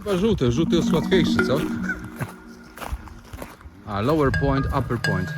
Chyba żółty, żółty jest łatwiejszy, co? A, lower point, upper point.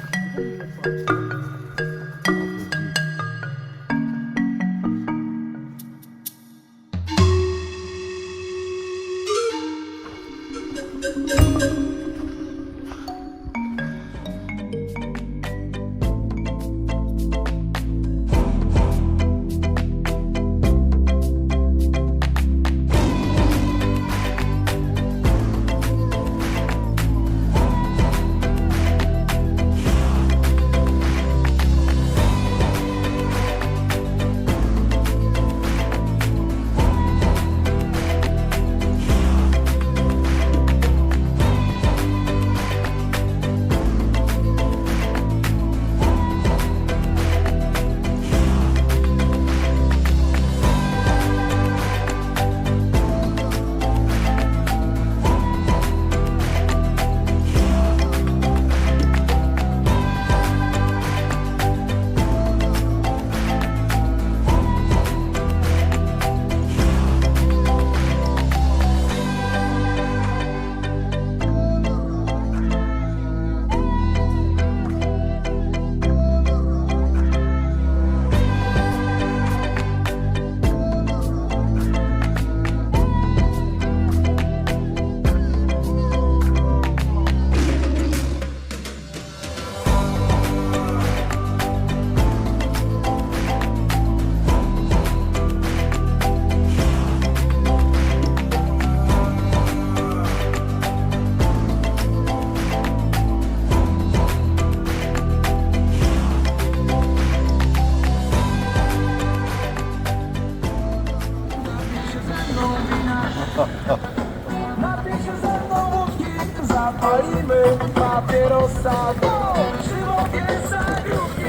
Napij się ze mną wódki, zapalimy papierosa, bo żywowie zagrówki.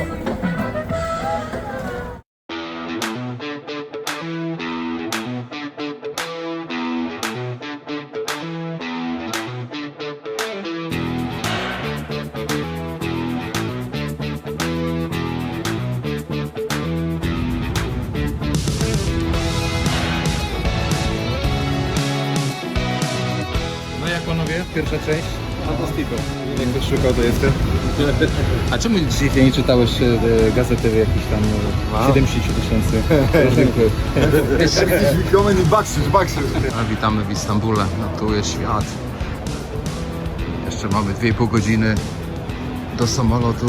No jak panowie, pierwsza część? Fantastico. Jak ktoś szukał, to jestem. A czemu dzisiaj nie czytałeś gazety jakichś tam 70 000? Willkommen in Bakszysz. Witamy w Istambule, no tu jest świat. Jeszcze mamy 2,5 godziny do samolotu,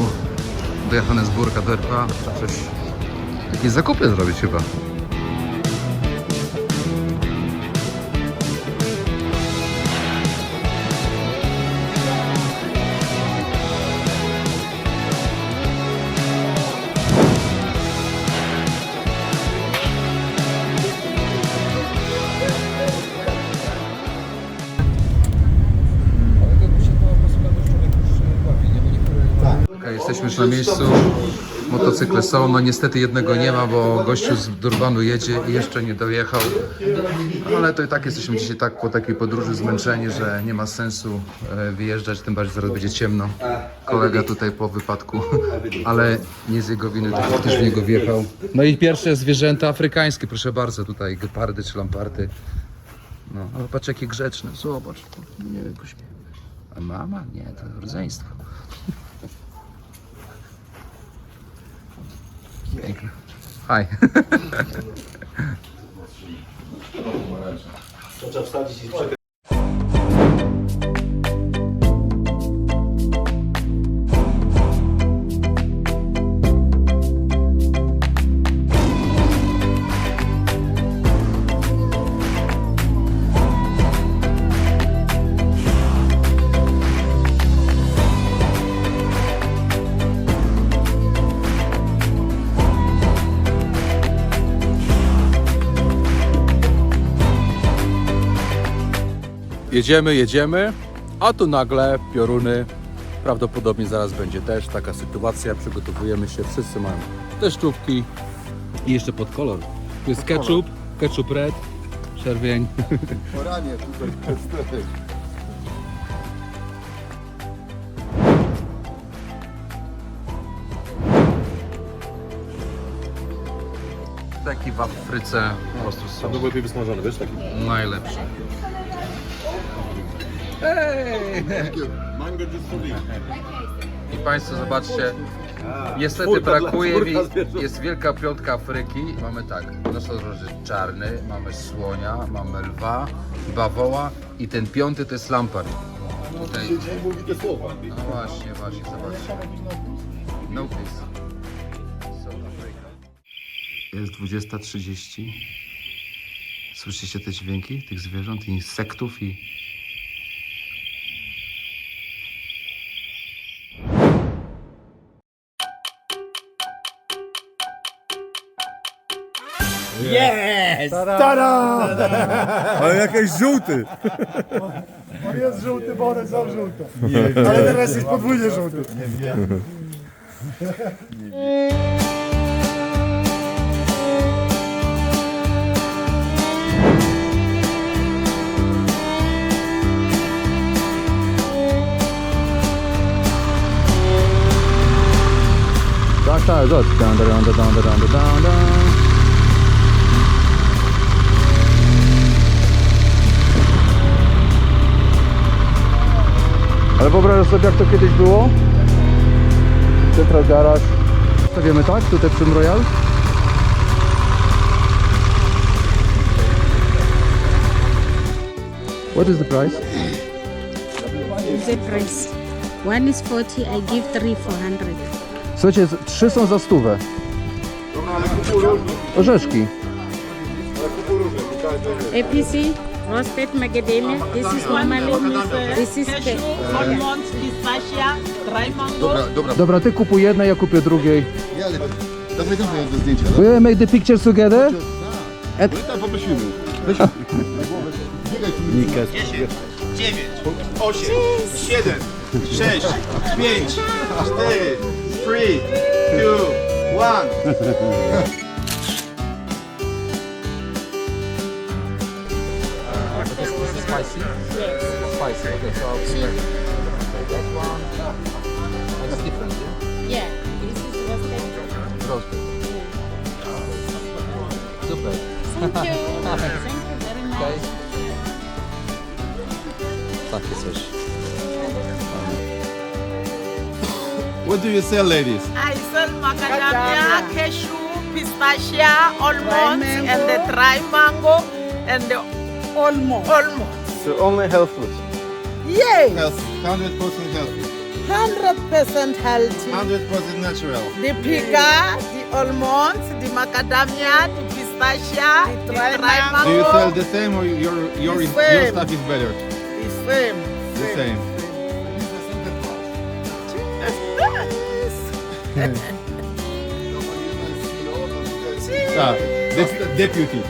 do Johannesburga, do RPA. Coś, jakieś zakupy zrobić chyba. Okej, jesteśmy już na miejscu, motocykle są, no niestety jednego nie ma, bo gościu z Durbanu jedzie i jeszcze nie dojechał, ale to i tak jesteśmy dzisiaj tak po takiej podróży zmęczeni, że nie ma sensu wyjeżdżać, tym bardziej zaraz będzie ciemno. Kolega tutaj po wypadku, ale nie z jego winy, tylko też w niego wjechał. No i pierwsze zwierzęta afrykańskie, proszę bardzo, tutaj gepardy czy lamparty. No, ale patrz jakie grzeczne, zobacz, nie wiem, a mama? Nie, to rodzeństwo. Piękne. Hi. Trzeba wsadzić i czekać. Jedziemy, a tu nagle pioruny. Prawdopodobnie zaraz będzie też taka sytuacja. Przygotowujemy się, wszyscy mają deszczówki i jeszcze pod kolor. Tu jest ketchup red, czerwień. Poranie tutaj jest. Taki w Afryce po prostu A są był lepiej wysmażony, wiesz, taki? najlepsze. Hej! Mango just for me. I Państwo zobaczcie, niestety Czwórka brakuje mi, zwierząt. jest wielka piątka Afryki. Mamy tak, nosorożec czarny, mamy słonia, mamy lwa, bawoła i ten piąty to jest lampart. Tutaj, Siedzi i mówi te słowa. no właśnie, zobaczcie. No peace. South Africa. Jest 20:30. Słyszycie te dźwięki tych zwierząt, insektów i... Ale jakiś żółty. On jest żółty, bo one są żółte. Ale teraz jest podwójnie żółty. Tak, zobacz. Down. Ale wyobrażasz sobie, jak to kiedyś było? Central Garage. Stawiamy tak, tutaj przy Royal. What is the price? The price. One is 40, I give 3 400. Słuchajcie, 3 są za 100. Orzeszki. APC, roasted macadamia. This is normally, this is Almonds, pistachia, dry mango. Dobra, ty kupuj jednej, ja kupię drugiej. Nie, ale dawaj do zdjęcia. We make the pictures together? My tam poprosimy. Biegaj tu. 10, 9, 8, 7, 6, 5, 4, 3, 2, 1. Spicy? Yes. Spicy, okay, so I'll prepare that one. And it's different, yeah? yeah. This is roasted. Roasted. Super. Thank you. Thank you very much. Okay. Takie coś. What do you sell, ladies? I sell macadamia, cashew, pistachia, almonds, and the dry mango, and the almond. So only health food. Yay! Healthy. 100% healthy. 100% healthy. 100% natural. The pica, the almonds, the macadamia, the pistachia, the dry mango. Do you sell the same or your Same. stuff is better? The same. The same. Deputy.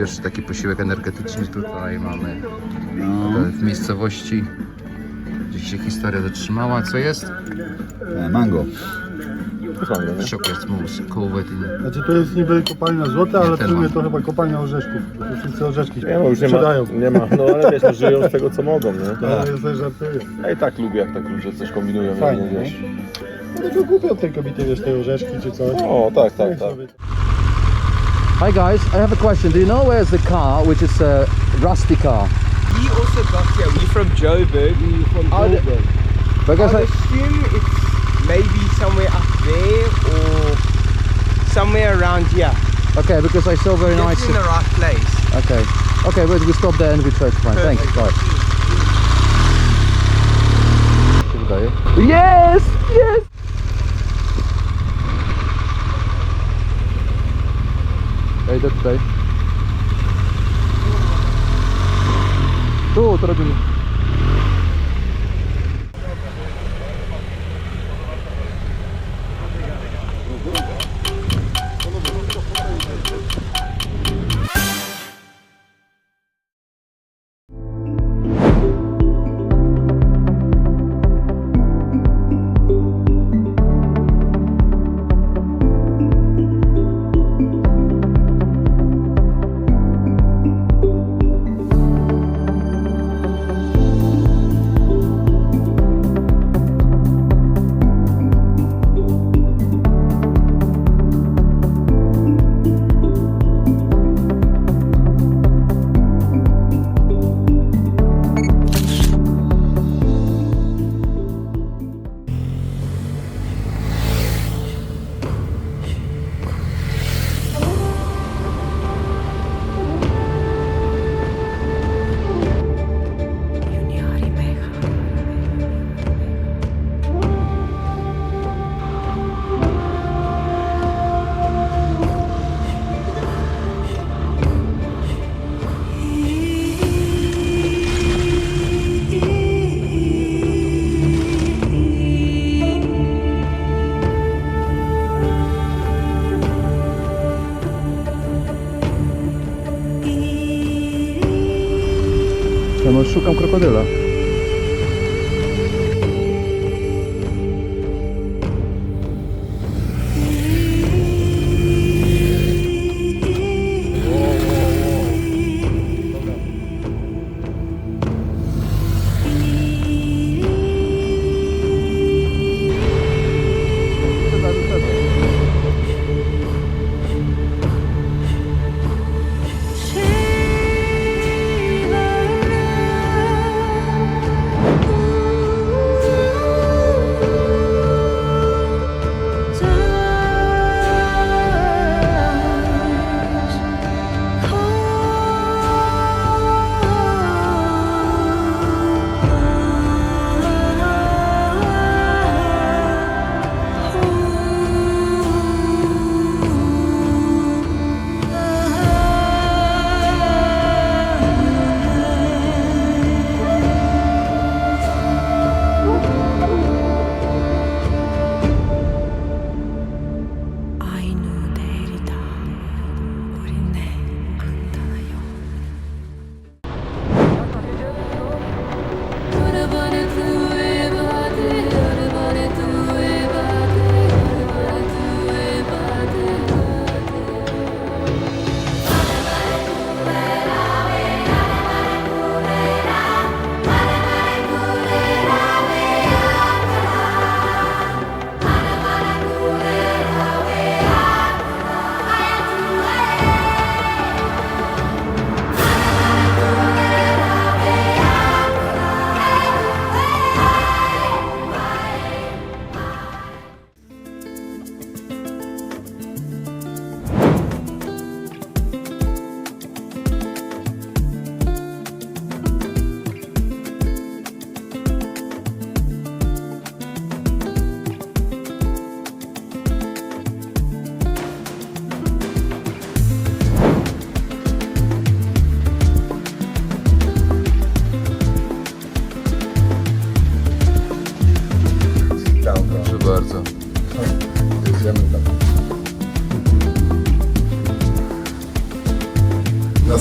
jeszcze taki posiłek energetyczny tutaj mamy w miejscowości, gdzie się historia zatrzymała. Co jest? Mango. Chocolate mousse, kołowetiny. Znaczy to jest niby kopalnia złota, ale w ten sumie mam. to chyba kopalnia orzeszków. To wszyscy orzeszki Nie, no już nie sprzedają. ma, nie ma, no ale wiesz, no, żyją z tego co mogą, nie? Ale ja sobie żartuję. Ja i tak lubię jak tak ludzie coś kombinują, Fajnie, no, wiesz. No to kupię od tej kobiety, wiesz, te orzeszki czy coś. O, tak, tak, Niech tak. sobie- Hi guys, I have a question. Do you know where's the car, which is a rusty car? We also got here. We're from Joburg. Because I assume it's maybe somewhere up there or somewhere around here. okay, because I saw very Just nice. in the right place. Okay, okay, but we stop there and we try to find. Thanks, bye. Się wydaje. Yes, yes. Ja idę tutaj. Tu, to robimy. Ja no, szukam krokodyla.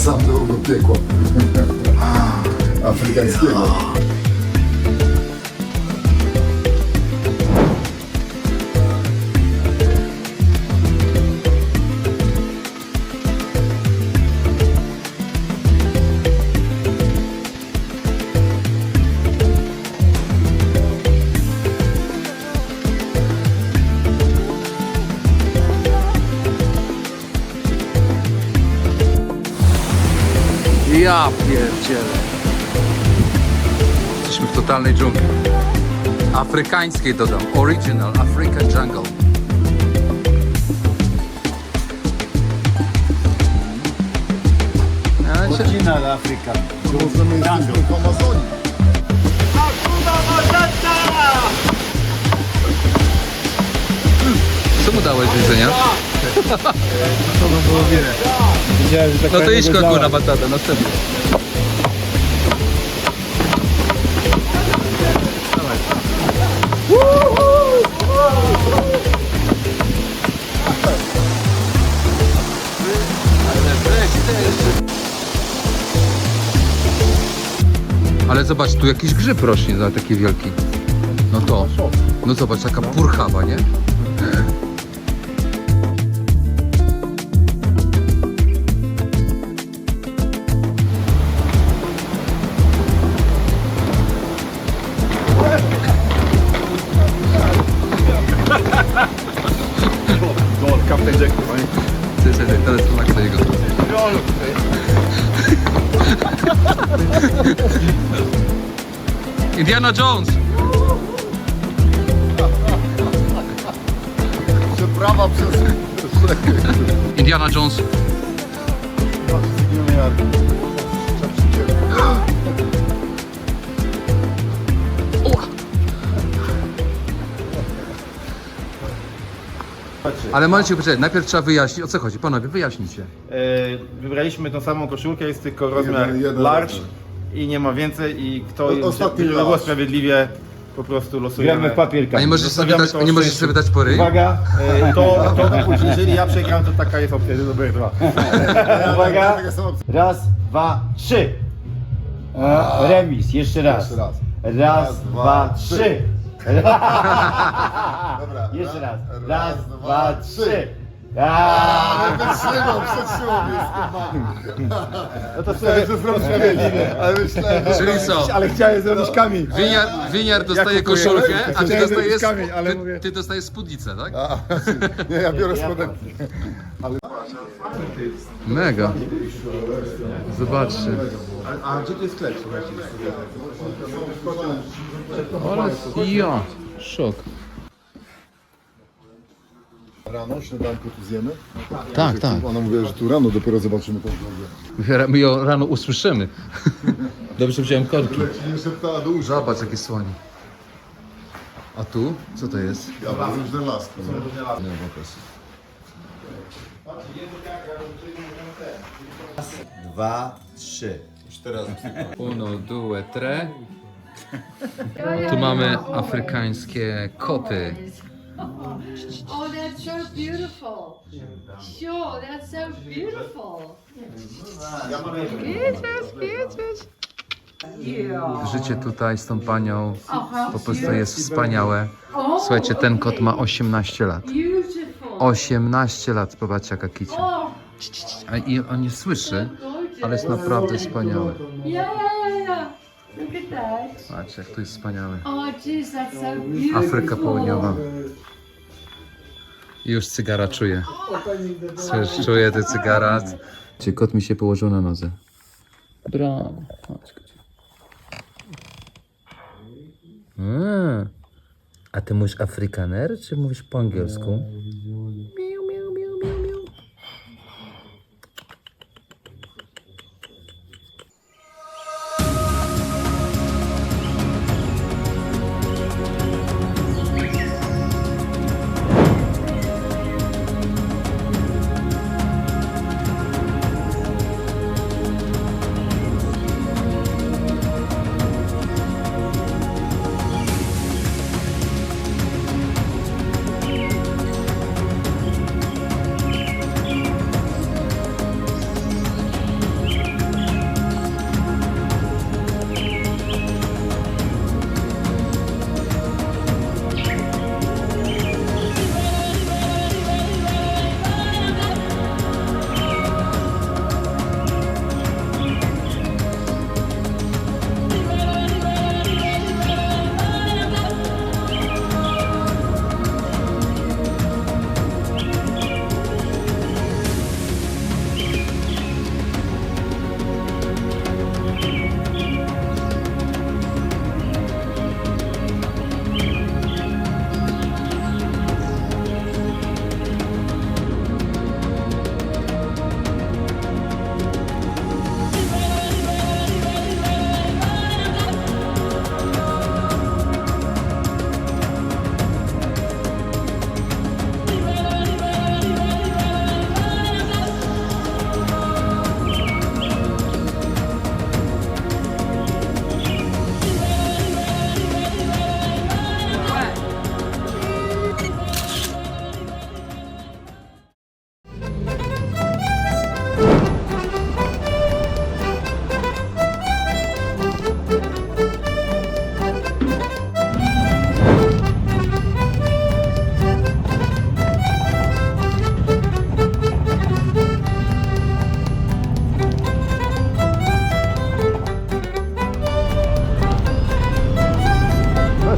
Sam do piekła. Afrykańskiego. Ja pierdzielę. Jesteśmy w totalnej dżungli. Afrykańskiej dodam. Original African Jungle. Original Africa. Możemy jesteśmy w Amazonii. Co mu dałeś do jedzenia? Widziałem, że tak No to fajnie idź go koku działa. na batatę, następnie. Ale zobacz, tu jakiś grzyb rośnie, za taki wielki. No to, no zobacz, taka purchawa, nie? Kapten Jack. Teraz to maksa jego. Indiana Jones! Przeprawa przez Indiana Jones. Ale możecie poczekać, najpierw trzeba wyjaśnić, o co chodzi. Panowie, wyjaśnijcie. Wybraliśmy tą samą koszulkę, jest tylko rozmiar Jeden large lepszy. i nie ma więcej i kto Ostatni żeby było large. sprawiedliwie po prostu losujemy. Gramy w papierka. A nie możesz sobie Zostawiamy dać, to a nie możesz szczęściu. sobie dać pory? Uwaga, jeżeli ja przegram, to taka jest opcja, numer 2. Uwaga, raz, dwa, trzy. Remis, jeszcze raz. Jeszcze raz. Raz, dwa, trzy. Dobra. Jeszcze raz. Raz, dwa, trzy. Wytrzymał, przetrzymał mnie z No to Myślałem, że zrobię sprawiedliwie, ale myślałem, że... Czyli co? Ale chciałem zrobić kamień. Winiar dostaje kupuję. koszulkę, a ty Chciałem dostajesz, zrobić kamień, ale mówię- ty dostajesz spódnicę, tak? A, nie, ja biorę spodenki. Mega. Zobaczcie. A gdzie to jest sklep? Ale ja. Szok. Rano, śniadanko tu zjemy? Tak, tak. Ona mówiła, że tu rano dopiero zobaczymy tą drogę. My ją rano usłyszymy. Dobrze wziąłem korki. Nie szeptała do uszu. Zobacz jakie słonie. A tu? Co to jest? Ja mam już ten las. Nie, pokaż. Dwa, trzy. Uno, due, tre. Tu mamy afrykańskie koty. Oh, that's so beautiful. Sure, that's so beautiful. Życie tutaj z tą panią po prostu jest wspaniałe. Słuchajcie, ten kot ma 18 lat. Beautiful. 18 lat, popatrzcie jaka kicia. Oh, I on nie słyszy, ale jest naprawdę wspaniały. yeah. Look at that. Patrzcie, jak to jest wspaniałe. Oh, jeez, that's so beautiful. Afryka Południowa. I już cygara czuję. Słysz, czuję te cygara. Czy kot mi się położył na nodze? Brawo. Chodź, kocie. A ty mówisz Afrykaner, czy mówisz po angielsku?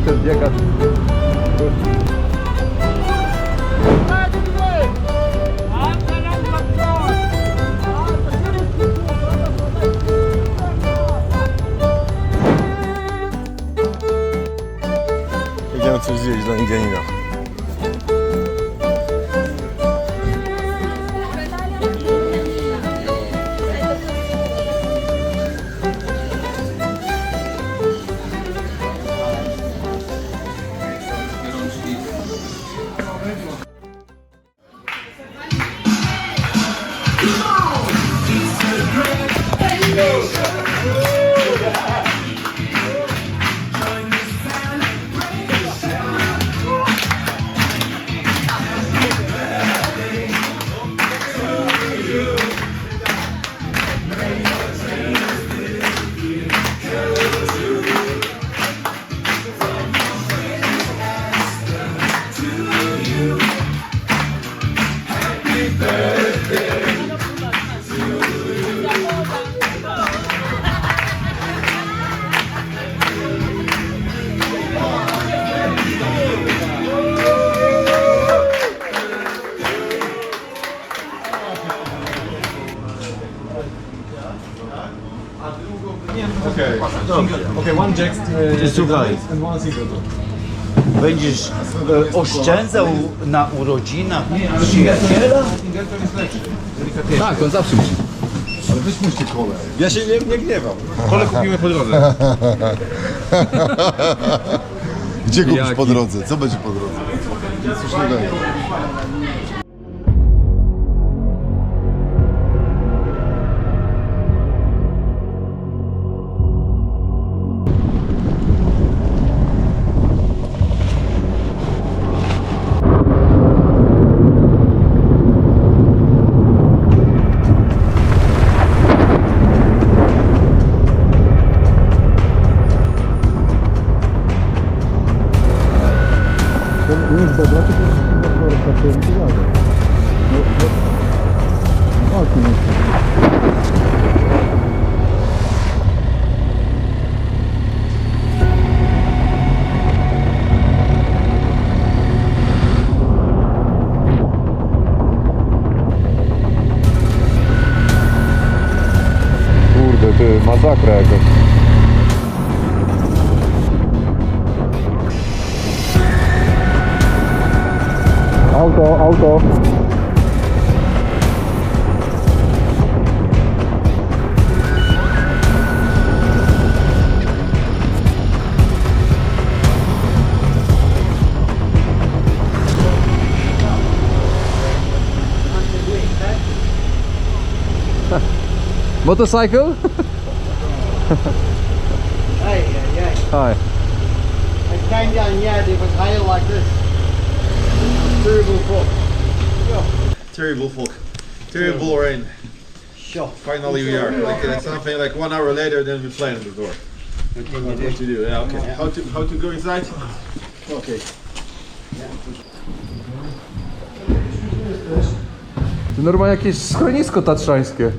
Ten biega. Idziemy coś zjeść dla Indianina. Słuchaj, będziesz oszczędzał na urodzinach przyjaciela? Tak, on zawsze musi. Ja się nie gniewam. Kole kupimy po drodze. Gdzie kupisz po drodze? Co będzie po drodze? Nic już nie będzie. Kurde, ty, masakra jakaś. Auto. Motorcycle? Hi. I came down here, there was hail like this. Terrible fog. Terrible rain. Sure. Finally we are. Like something like 1 hour later, then we play on the door. What to do? Yeah, okay. How to go inside? Okay. To normalnie jakieś schronisko tatrzańskie.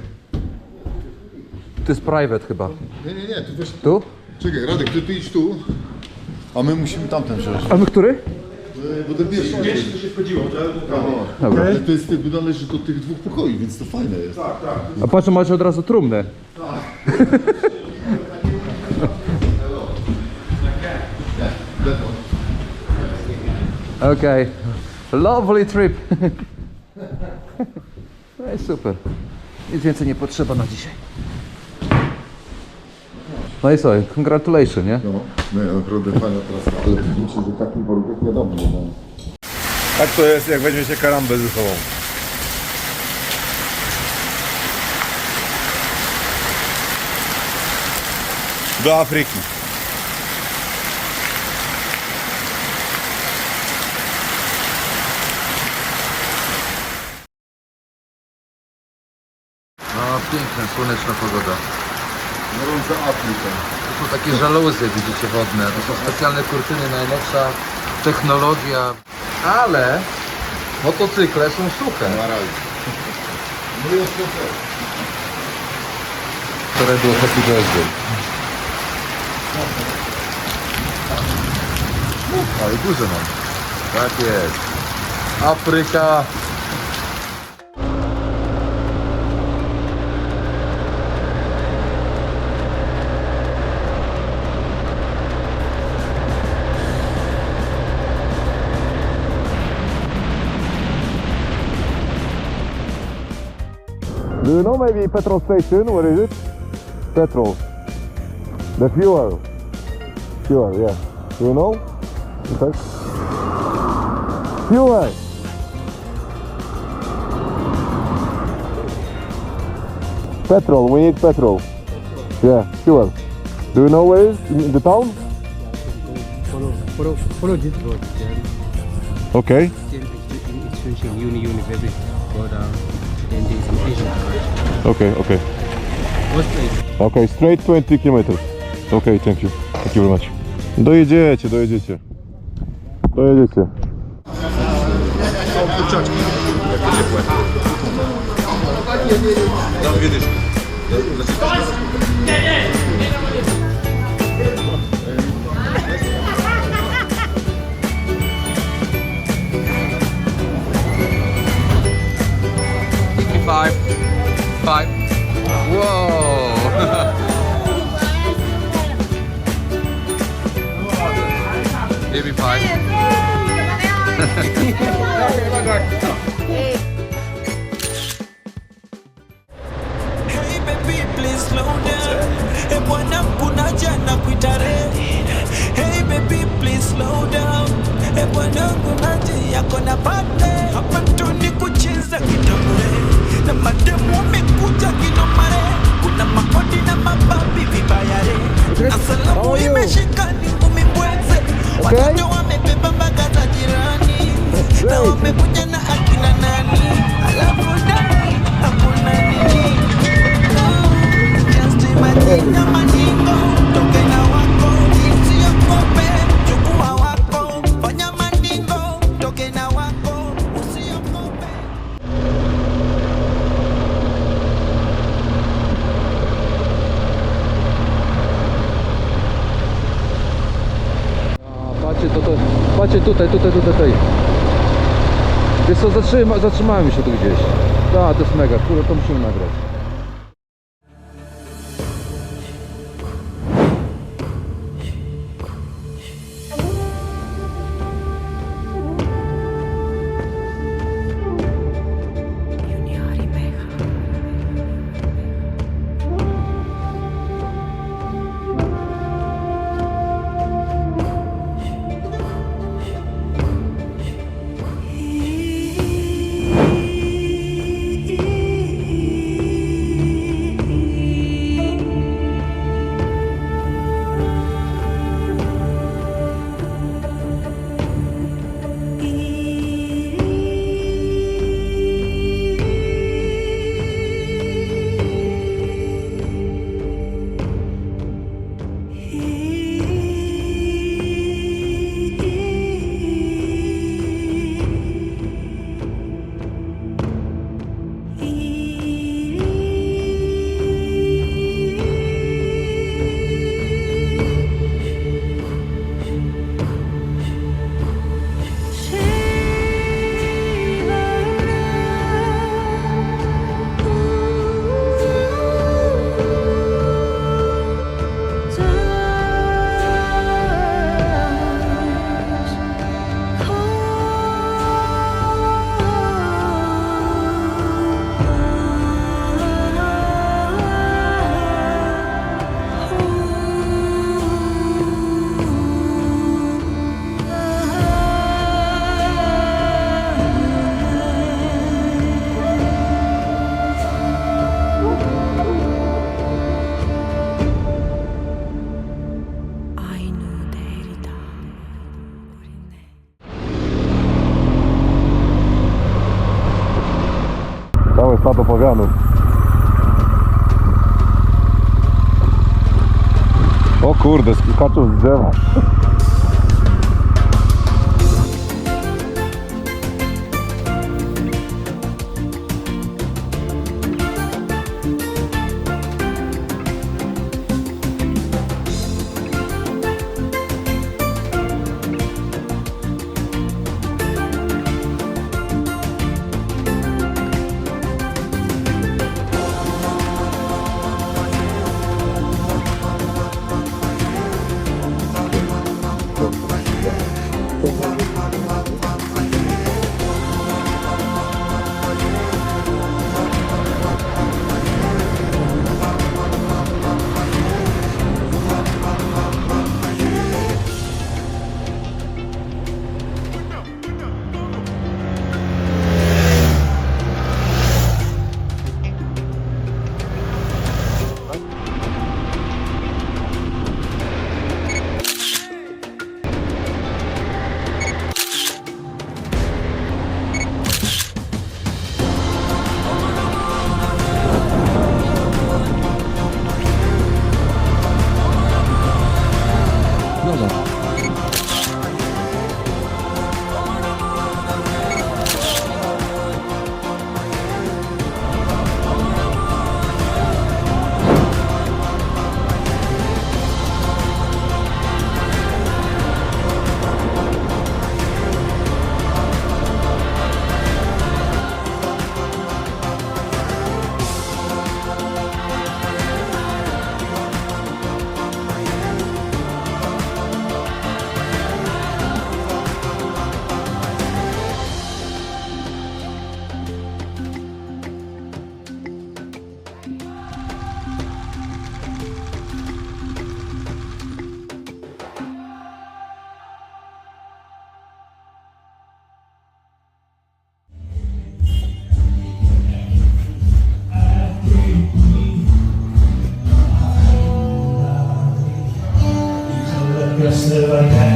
To jest private chyba. Nie, tu weź. Tu? Czekaj, Radek, ty idź tu, a my musimy tamten przejść. A my który? Bo ten pierwszy. Gdzieś tu się wchodziło, Dobra. Ale to jest jakby należy do tych 2 pokoi, więc to fajne jest. A patrz, macie od razu trumnę. Okej. Lovely trip. No i super. Nic więcej nie potrzeba na dzisiaj. No i co, congratulations, nie? No, naprawdę fajna trasa, ale myślę, że w takim warunkach wiadomo, no. Tak to jest, jak weźmie się karambę ze sobą. Do Afryki. No piękna, słoneczna pogoda. Gorąca Afryka. To są takie żaluzy, widzicie, wodne. To są specjalne kurtyny, najnowsza technologia. Ale motocykle są suche. Na razie. No jest to. Wczoraj było happy birthday. O, i duże mam. Tak jest. Afryka. Do you know maybe petrol station? Where is it? Petrol. The fuel. Fuel, yeah. Do you know? Okay. Fuel. Petrol. We need petrol. Yeah, fuel. Do you know where it is in the town? Follow this road. Okay. Extension University. Go down. Then there's an Asian garage. Okay, okay. What place? Okay, straight 20 kilometers. Okay, thank you. Thank you very much. Dojedziecie, dojedziecie. Dojedziecie. Są kurczaczki. Jak to ciepłe. Dam dwie dyszki. Five. Whoa. Maybe five. Hey baby, please slow down. Hey bwana kunaja na kuitare. Hey baby, please slow down. Hey bwana kunaja yako na pate. Hapa tu ni kucheza kidogo. Na mademu wamekuja kinomare. Kuna makodi na mababi vibayare. Asalamu imeshika ni ngumi mbweze. Watoto wamebeba mbaga za jirani. Na wamekuja na akina nani. Alafu ndani hakuna nini. Just imagine na maningo. Toke na wako. Usiogope. Chukua wako. Fanya maningo. Toke na wako. Usiogope. Patrzcie tutaj. Wiesz co, zatrzymałem się tu gdzieś. Tak, to jest mega, kurde, to musimy nagrać. Całe stado pawianów. O kurde, skaczą z drzewa. Beautiful.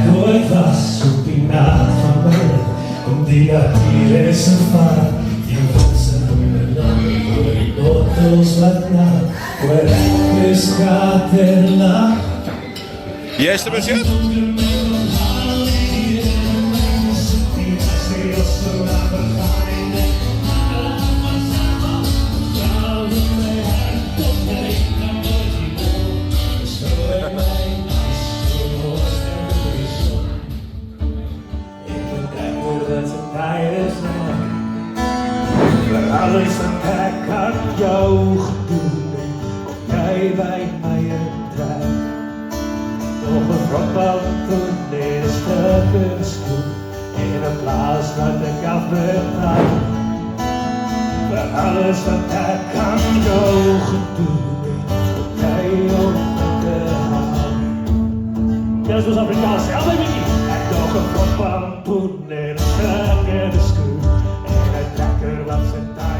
Nooit was op die nacht van mij, om die nacht hier is een vaar. Je wordt ze doen door die notos wat na, waar is gaat er la. Jeszcze będzie? Alles wat ik aan jou gedoe, jij bij mij een trein. Nog een voetbal toen in een stuk schoen, in een plaats wat ik afbetaal. Alles wat ik aan jou gedoe, jij op de hand. Ja, zoals Afrikaans, ja baby. En nog een voetbal toen in een stuk schoen, en een trekker wat zijn taai.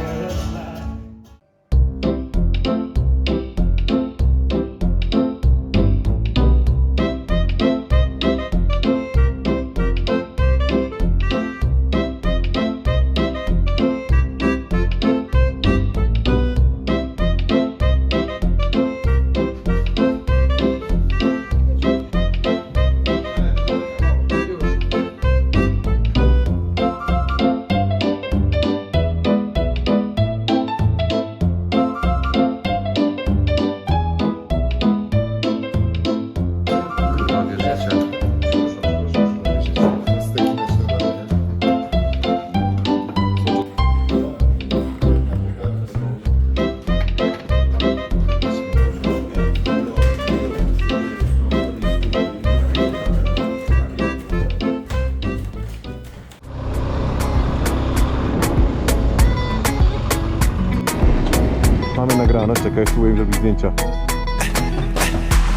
Mamy nagrane, czekaj, spróbuję zrobić zdjęcia.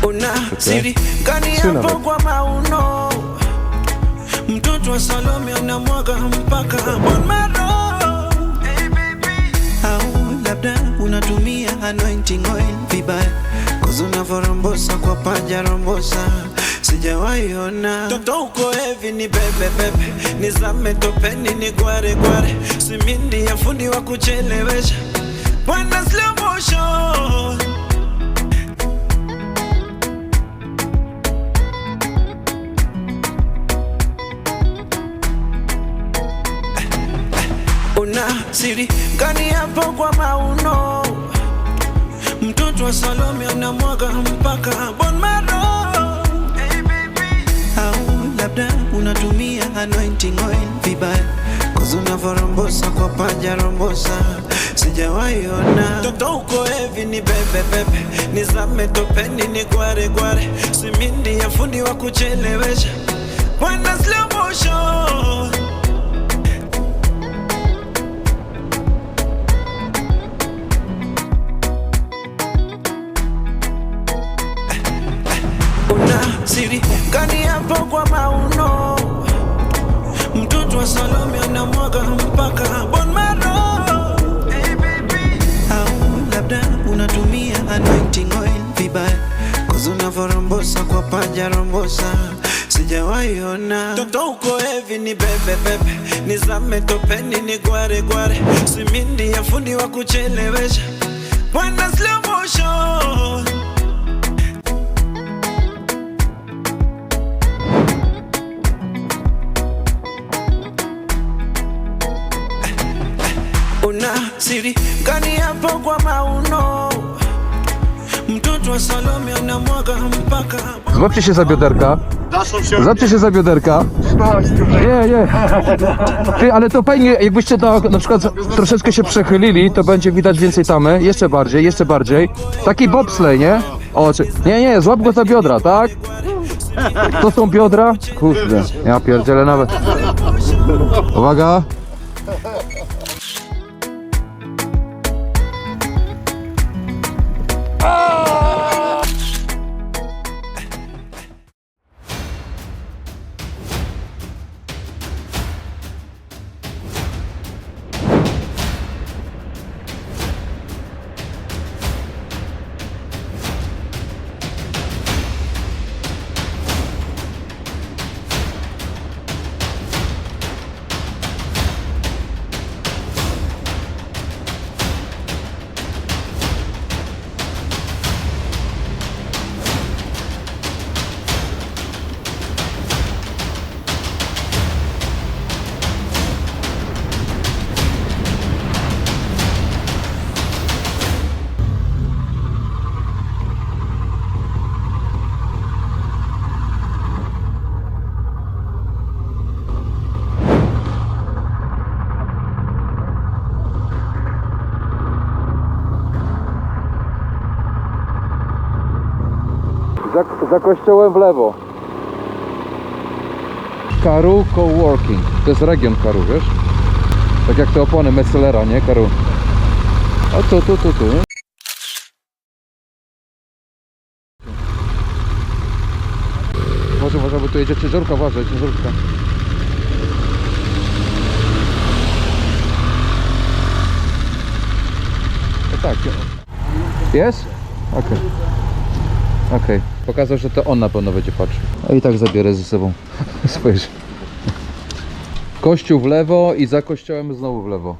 Una siri gani hapo kwa mauno, mtoto wa Salome anamwaga mpaka bon maro. Hey baby, au labda unatumia anointing oil vibaya, cause unavorombosa kwa paja rombosa, sijawahi ona. Toto uko heavy ni bebe bebe, nizame topeni ni gware gware, simindi ya fundi wa kuchelewesha, wanda slow motion. Una siri gani hapo kwa mauno, mtoto wa Salome anamwaga mpaka bon maro. Hey baby, au labda unatumia anointing oil vibaya, cause unavorombosa kwa paja rombosa, sijawahi ona. Toto uko heavy ni bebe bebe, nizame topeni ni gware gware, simindi ya fundi wa kuchelewesha, Wanna slow motion. Una siri gani hapo kwa mauno, mtoto wa Salome anamwaga mpaka bon maro. Hey baby, au labda unatumia anointing oil vibaya, cause unavorombosa kwa paja rombosa, sijawahi ona toto uko heavy ni bebe bebe, nizame topeni ni gware gware, simindi ya fundi wa kuchelewesha. Wanna slow motion. Una siri gani hapo kwa mauno, mtoto wa Salome anamwaga mpaka. Złapcie się za bioderka. Złapcie się za bioderka. Nie. Ty, ale to fajnie, jakbyście na przykład troszeczkę się przechylili, to będzie widać więcej tamy. Jeszcze bardziej. Taki bobsleigh, nie? O, nie, złap go za biodra, tak? To są biodra? Kurde, ja pierdzielę nawet. Uwaga. Za kościołem w lewo. Karu Coworking. To jest region Karu, wiesz? Tak jak te opony Metzelera, nie? Karu. A tu. Uważaj, bo tu jedzie ciężarówka, ciężarówka. No tak. Jest? Okej. Pokazał, że to on na pewno będzie patrzył. A i tak zabierę ze sobą. Spójrz. Kościół w lewo i za kościołem znowu w lewo.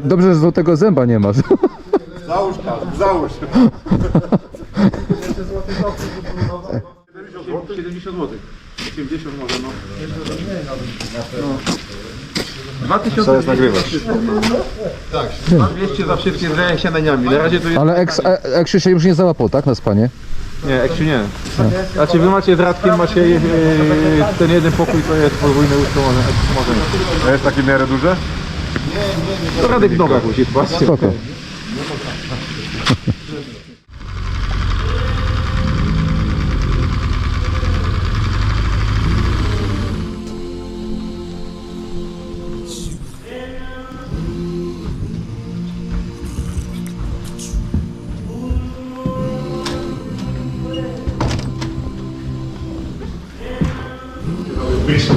Dobrze, że złotego zęba nie masz. Załóż pan, załóż. 70 zł. 80 może, no. 2000. Co jest nagrywasz? Tak, 200 za wszystkie z śniadaniami. Na razie to jest... Ale Eksiu się już nie załapał, tak? Na spanie? Nie, Eksiu nie. Znaczy wy macie z Radkiem, macie ten jeden pokój, to jest podwójne łóżko, może nie. A jest takie w miarę duże? To Radek w nogach musi spać. Spoko.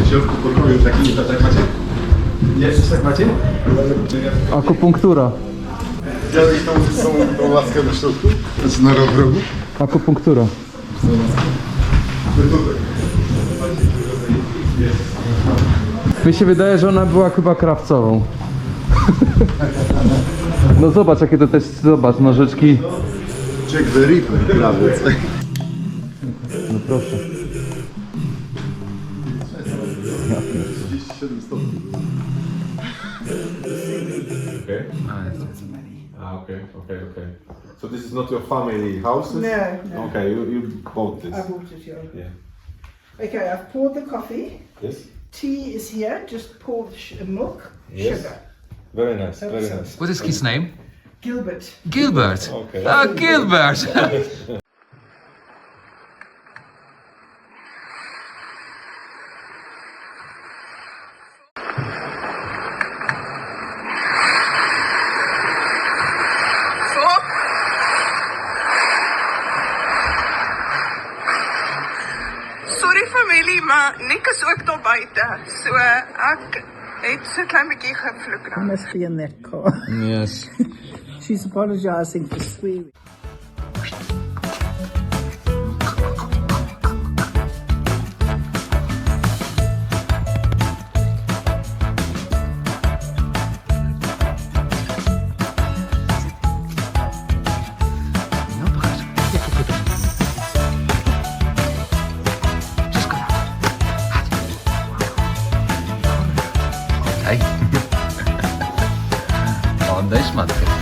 W środku pokoju taki, tak macie? Nie, tak macie? Akupunktura. Widziałeś tą laskę na środku? To jest na rogu? Akupunktura. Mi się wydaje, że ona była chyba krawcową. No zobacz, jakie to też, zobacz, nożyczki. Check the Ripper, prawie. No proszę. Okay. Okay. So this is not your family house? No. Okay, you bought this. I bought it, Yeah. Okay, I've poured the coffee. Yes. Tea is here. Just pour milk, Yes. sugar. Very nice. Very nice. What is his name? Gilbert. Gilbert. Okay. Ah, Gilbert. Sorry familie, maar Nick is ook daar buite. So ek het so klein bietjie gevloek. Must be in that car. Yes. She's apologizing for swearing. Hej. Oddaj szmatkę.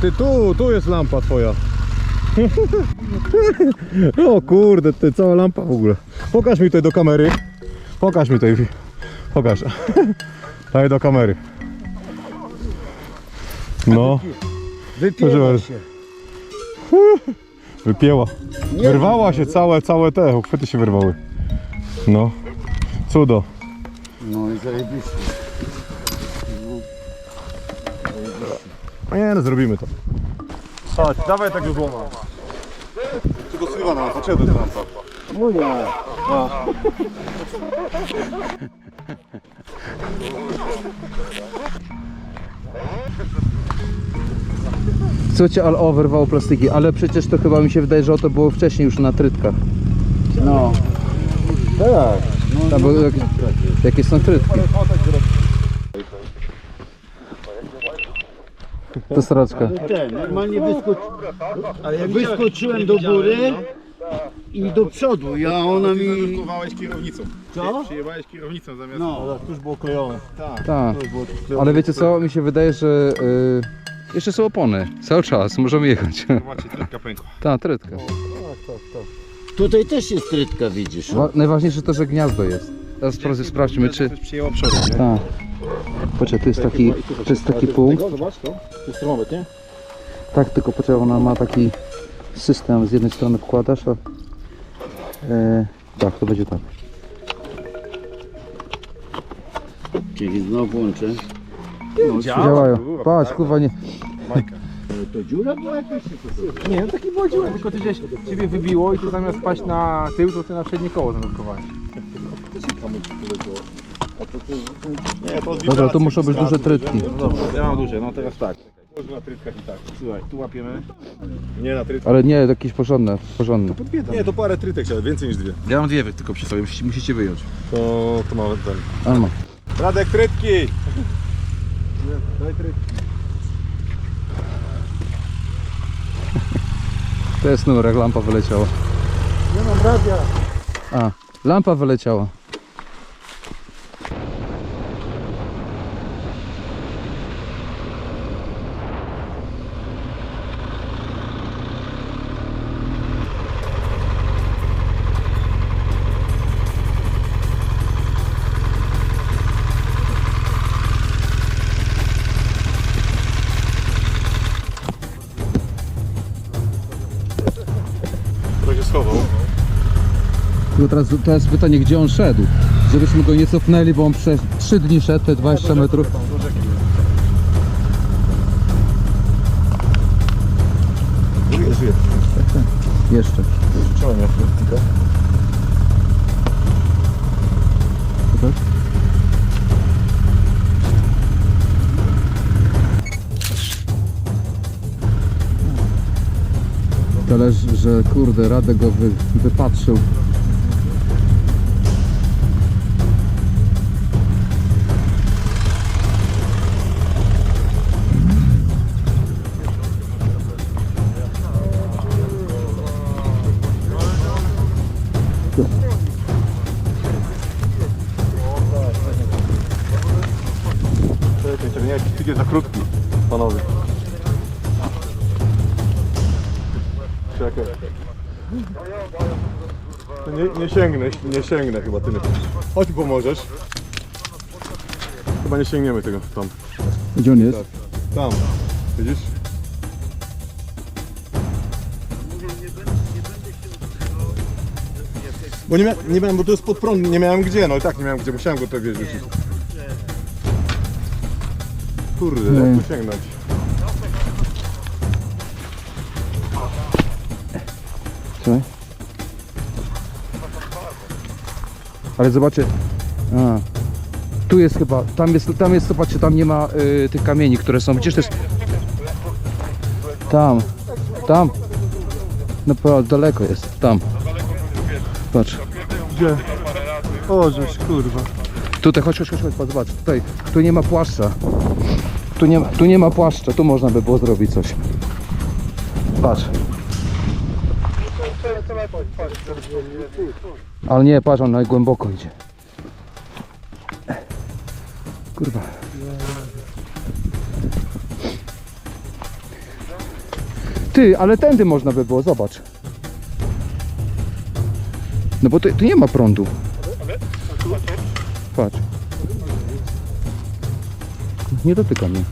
Ty tu jest lampa twoja. O kurde, ty cała lampa w ogóle. Pokaż mi tutaj do kamery. Pokaż mi tutaj. Pokaż. Daj do kamery. No. Wypięła się. Wypięła. Wyrwała się całe te uchwyty się wyrwały. No. Cudo. No i zajebiście. Nie no, zrobimy to. Chodź, dawaj tego złoma. Tylko skrywa na nas, a czego to jest lampa? No ja. Słuchajcie, ale wyrwało plastiki, ale przecież to chyba mi się wydaje, że to było wcześniej już na trytkach. No. Tak. Tam były jakie są trytki. To sraczka. Normalnie wyskoczyłem do góry i do przodu, a ona mi... Przyjebałeś kierownicą. Co? Przyjebałeś kierownicą zamiast... No. Tu już było klejone. Tak. Ale wiecie co, mi się wydaje, że jeszcze są opony. Cały czas, możemy jechać. Zobaczcie, trytka pękła. Ta, trytka. Tutaj też jest trytka, widzisz. Najważniejsze to, że gniazdo jest. Teraz sprawdźmy, czy... Coś przyjęło przodem, nie? Tak. Poczekaj, to jest taki punkt. Zobacz to. To jest termometr, nie? Tak, tylko poczekaj, ona ma taki system, z jednej strony wkładasz, a... tak, to będzie tak. Czyli znowu włączę. Działają. Patrz, kurwa nie... To dziura była jakaś? Nie, no taki było dziura, tylko ty gdzieś ciebie wybiło i ty zamiast paść na tył, to ty na przednie koło zanurkowałeś. Nie, to Dobra, to muszą być duże trytki. Ja mam duże, no teraz tak. Na trytkach i tak. Słuchaj, tu łapiemy. Nie na trytkach. Ale nie, jakieś porządne. Nie, to parę trytek trzeba, więcej niż dwie. Ja mam dwie tylko przy sobie, musicie wyjąć. To mamy ten. Ale ma. Radek, trytki! Nie, daj trytki. To jest numer, jak lampa wyleciała. Nie mam radia. A, lampa wyleciała. To się schował. Tylko teraz pytanie, gdzie on szedł? Żebyśmy go nie cofnęli, bo on przez 3 dni szedł, te 20 metrów. Żyje. Jeszcze. Trzymaj mnie. Tyle, że kurde, Radek go wypatrzył. Czekaj, nie, jakiś tyk jest za krótki, panowie. Czekaj. To nie sięgnę chyba, ty nie. Chodź, pomożesz. Chyba nie sięgniemy tego tam. Gdzie on jest? Tam, widzisz? Bo nie miałem, bo to jest pod prąd, nie miałem gdzie, no i tak nie miałem gdzie, musiałem go pewnie rzucić. Kurde, jak tu sięgnąć? Czekaj. Ale zobaczcie. A. Tu jest chyba, tam jest, zobaczcie, tam nie ma tych kamieni, które są, przecież to jest... Tam. No daleko jest, tam. Patrz. Gdzie? O, żeś kurwa. Tutaj, chodź, zobacz, tutaj. Tu nie ma płaszcza. Tu nie ma płaszcza, tu można by było zrobić coś. Patrz. Ale nie, patrz, on głęboko idzie. Kurwa. Ty, ale tędy można by było, zobacz. No bo tu nie ma prądu. Patrz. Nie dotyka mnie.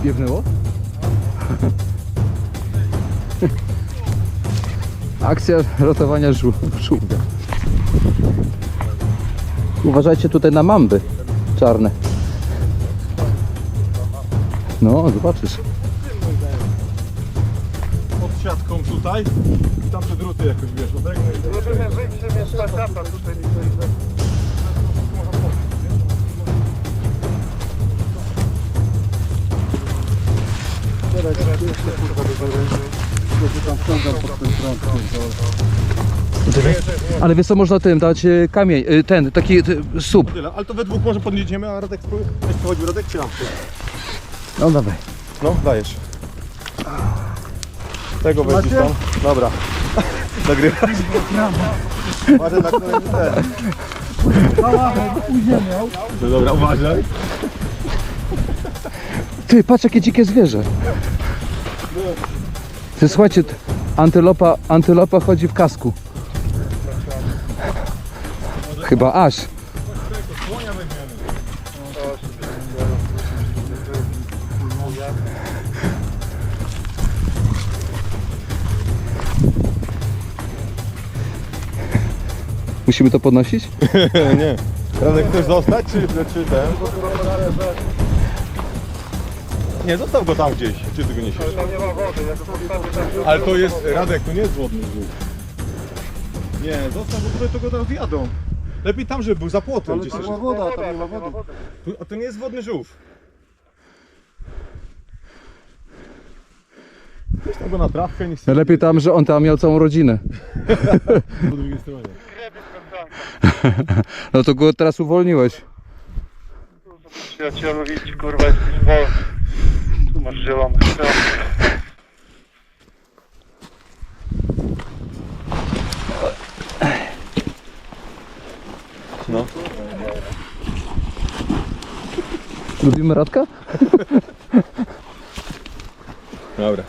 Piewnęło? Akcja ratowania żółwia. Uważajcie tutaj na mamby czarne. No, zobaczysz. Pod siatką tutaj i tam te druty jakoś, wiesz, odegnę i... Możemy wyjść, że jest ta chata tutaj. Ale wiesz co, można tym dać kamień, ten, taki słup. Ale to we dwóch może podjedziemy, a Radek prowadził. Radek czy lampy? No dawaj. No, dajesz. Tego weź tam. Dobra. Nagrywaj. Uważaj na kolejny ten. Dobra, uważaj. Ty, patrz jakie dzikie zwierzę. Ty, słuchajcie, antylopa chodzi w kasku. Chyba aż. Musimy to podnosić? Nie. Radek, chcesz zostać, czy ten? Nie, zostaw go tam gdzieś. Czy ty go niesiesz? Ale to jest, Radek, to nie jest wodny żółw. Nie, zostaw, bo tutaj to go teraz jadą. Lepiej tam, żeby był za płotem. Ale tam ma woda, tam nie ma wody. A to nie jest wodny żółw. Weź tam go na trawkę, nie chcę. Lepiej tam, że on tam miał całą rodzinę. Po drugiej stronie. No to go teraz uwolniłeś. Przyjacielowi, kurwa, jesteś wolny. Tu masz zielony. No. Lubimy Radka? Dobra.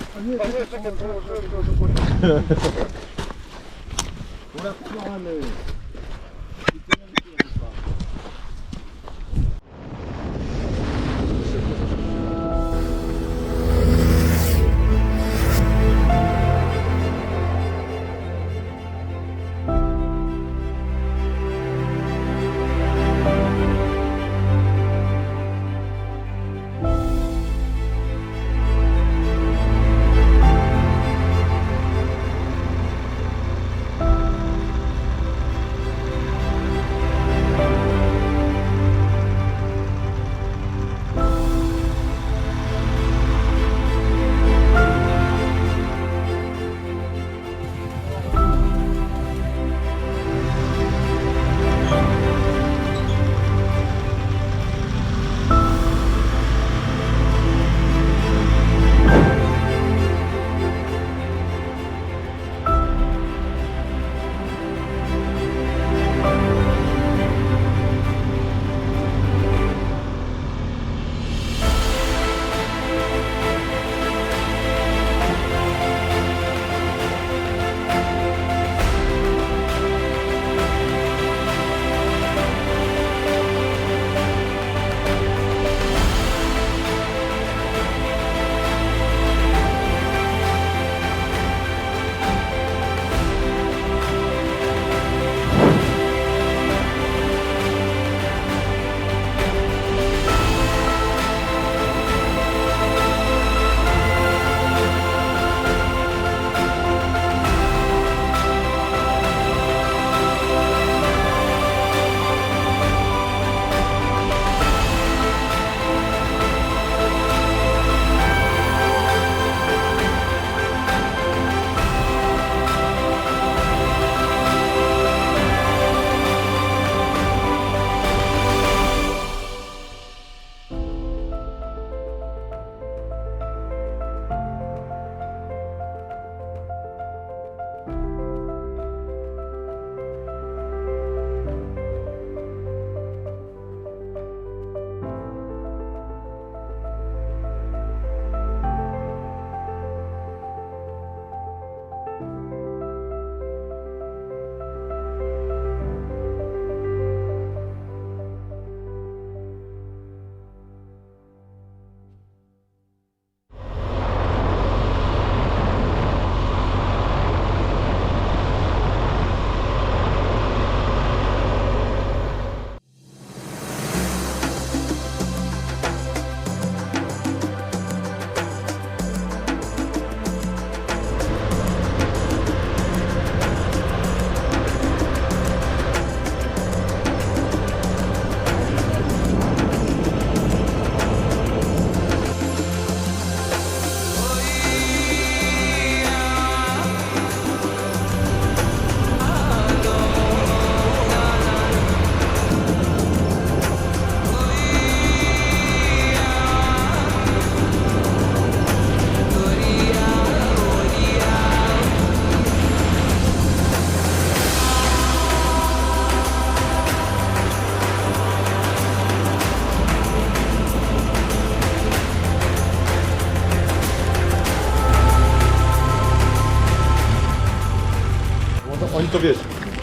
to wiesz,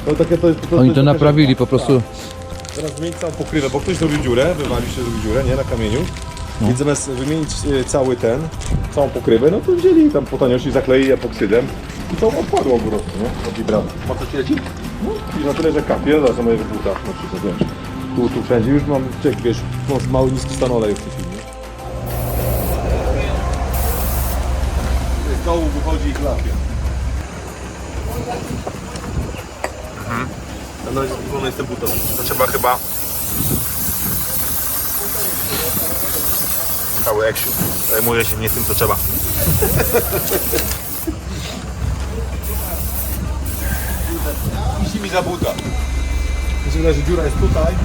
to takie Oni to naprawili po prostu. Teraz wymienić całą pokrywę, bo ktoś zrobił dziurę, wywalił się, zrobił dziurę, nie, na kamieniu. Więc zamiast wymienić całą pokrywę, no to wzięli tam po taniości, zakleili epoksydem i to odpadło po prostu, nie? Od wibracji. Ma coś leci? No i na tyle, że kapie, za mojego buta, na przykład, wiesz. Tu wszędzie już mam, wiesz, mały niski stan oleju w tej chwili, nie? Z dołu wychodzi i klapie. No jest zgubiony jestem butą. To trzeba chyba... Cały eksiu. Zajmuje się nie tym, co trzeba. Wisi mi za buta. Myślę, że dziura jest tutaj.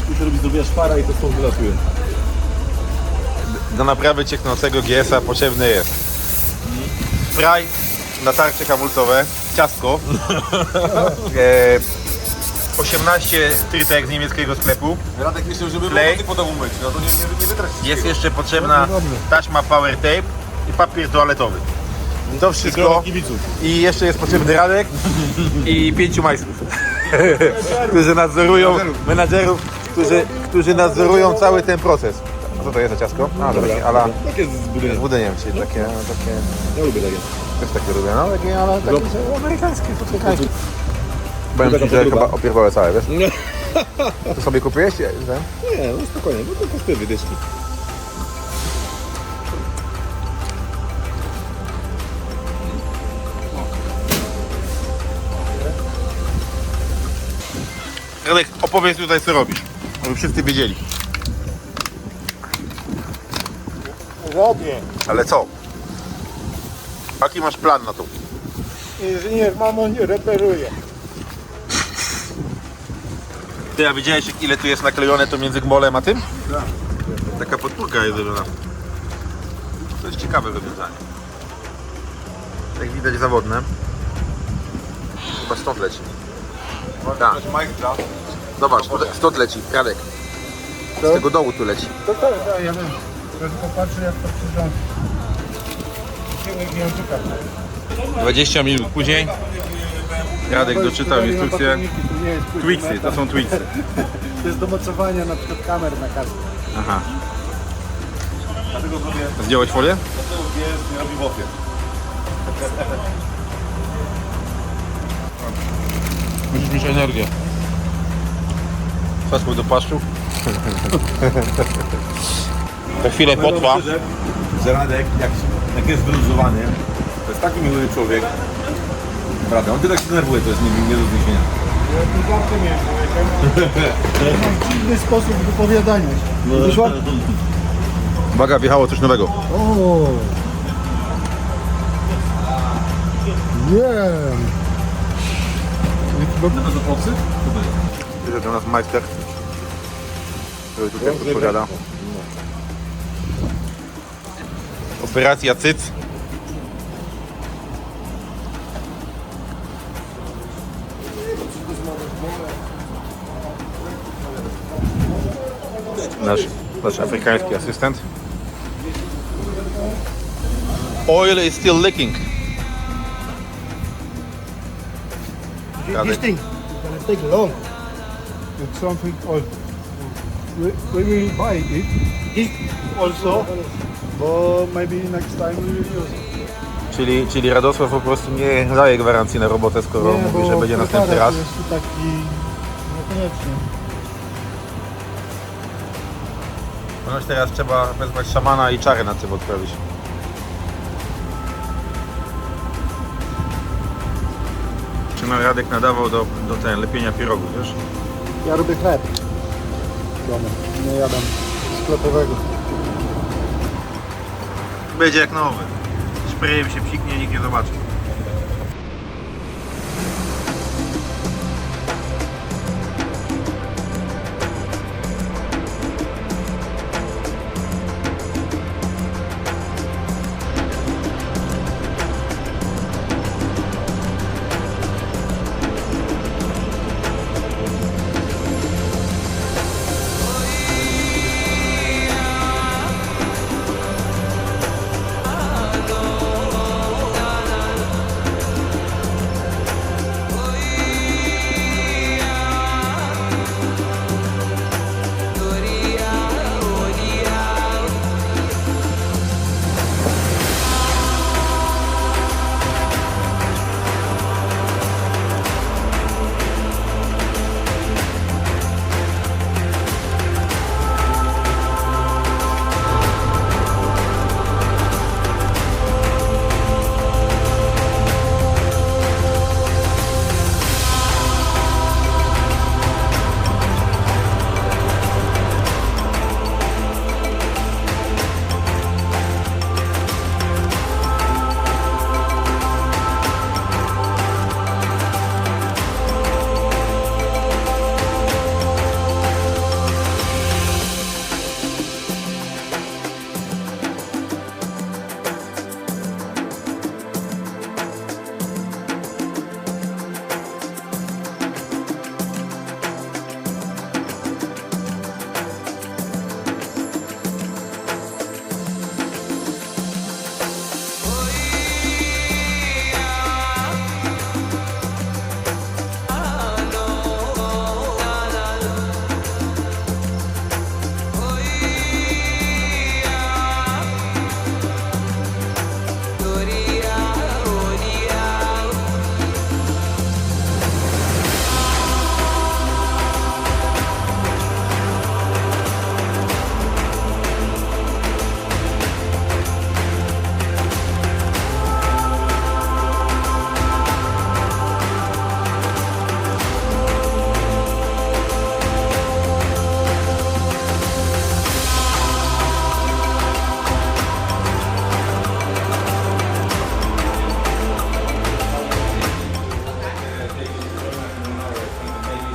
Tu się robi zrobiła szpara i to stąd wylatuje. Do naprawy cieknącego GS-a potrzebny jest spray, natarcie hamulcowe, ciastko, 18 trytek z niemieckiego sklepu. Radek myślał, żeby wody potem umyć, no to nie wytracić. Jest jeszcze potrzebna taśma power tape i papier toaletowy. To wszystko. I jeszcze jest potrzebny Radek i 5 majstrów, którzy nadzorują, menadżerów, którzy nadzorują cały ten proces. A co to jest za ciastko? A, to takie ala... Takie z budyniem, czyli takie... Ja lubię takie. Też takie lubię, no takie, ale takie amerykańskie, afrykańskie. Powiem ci, że chyba opierwałe całe, wiesz? To sobie kupiłeś? Nie, no spokojnie, bo to kosztuje wydyszki. Radek, opowiedz tutaj, co robisz, żeby wszyscy wiedzieli. Robię. Ale co? Jaki masz plan na to? Inżynier mamo nie reperuje. Ty, a widziałeś, ile tu jest naklejone to między gmolem a tym? Tak. Taka podpórka jest zrobiona. To jest ciekawe rozwiązanie. Jak widać zawodne. Chyba stąd leci. Tak. Zobacz, stąd leci, Radek. Z tego dołu tu leci. To tak, ja wiem. Ja tylko patrzę jak to przyrządza. Języka. 20 minut później Radek doczytał instrukcję. Twixy, to są Twixy. To jest do mocowania na przykład kamer na każdym. Aha. Zdjąłeś folię? Nie robi w opie. Musisz mieć energię. Przeszły do paszczu. To chwilę potrwa. Że Radek, jak jest wyluzowany, to jest taki miły człowiek. Prawda, on tyle się denerwuje, to jest nie do zniesienia. Ja zawsze nie człowiekiem. Mam dziwny sposób wypowiadania się. Wyszła? Uwaga, wjechało coś nowego. O! Wiem! To do pomocy? Jest do nas majster, który tutaj odpowiada. Operacja cyc. Nasz afrykański asystent. Oil is still leaking. This thing is gonna take long. It's something old. We will buy it. This also, but maybe next time we will use it. Czyli Radosław po prostu nie daje gwarancji na robotę, skoro mówi, że będzie następny raz. Jest tu taki niekoniecznie. Ponoć teraz trzeba wezwać szamana i czary na tym odprawić. Czy nam Radek nadawał do lepienia pierogów, wiesz? Ja robię chleb w domu, nie jadam sklepowego. Będzie jak nowy. Sprayem się psiknie, nikt nie zobaczy.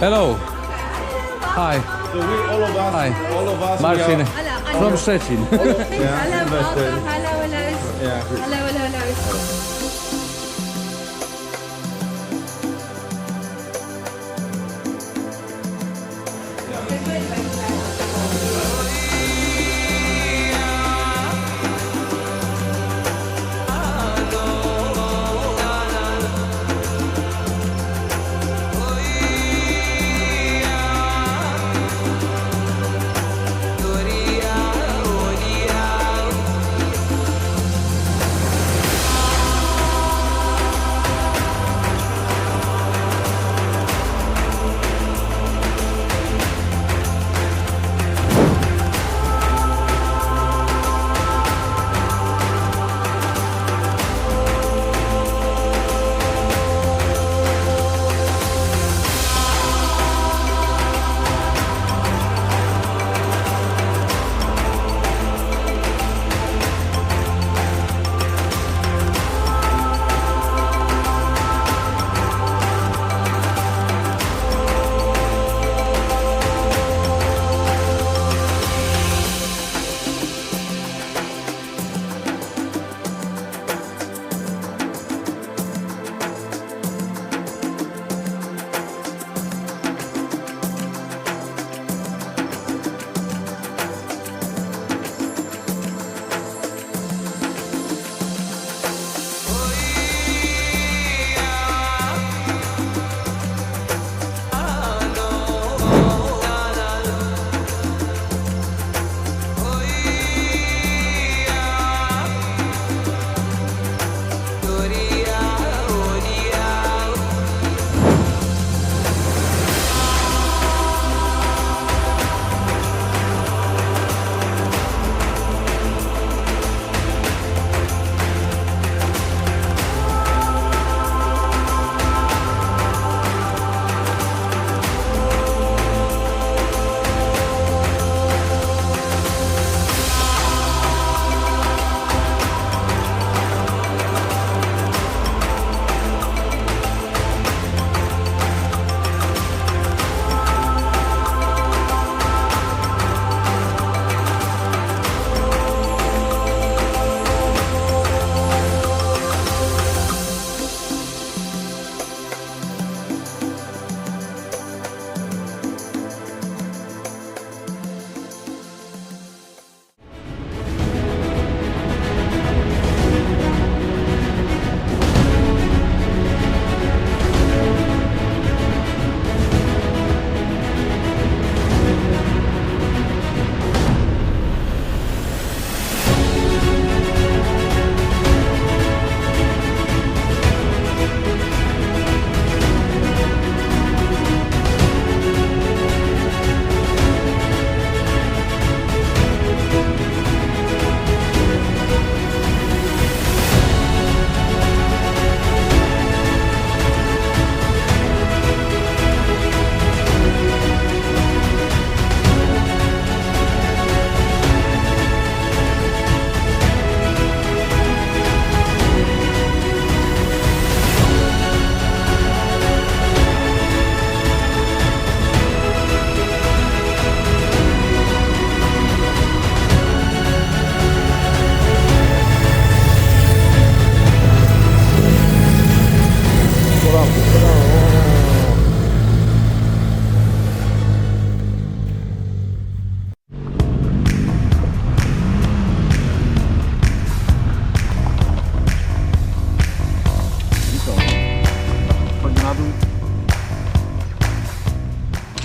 Hello. Hi. So we, all of us, Hi. all of us, Marcin we from Szczecin. are invested. Yeah.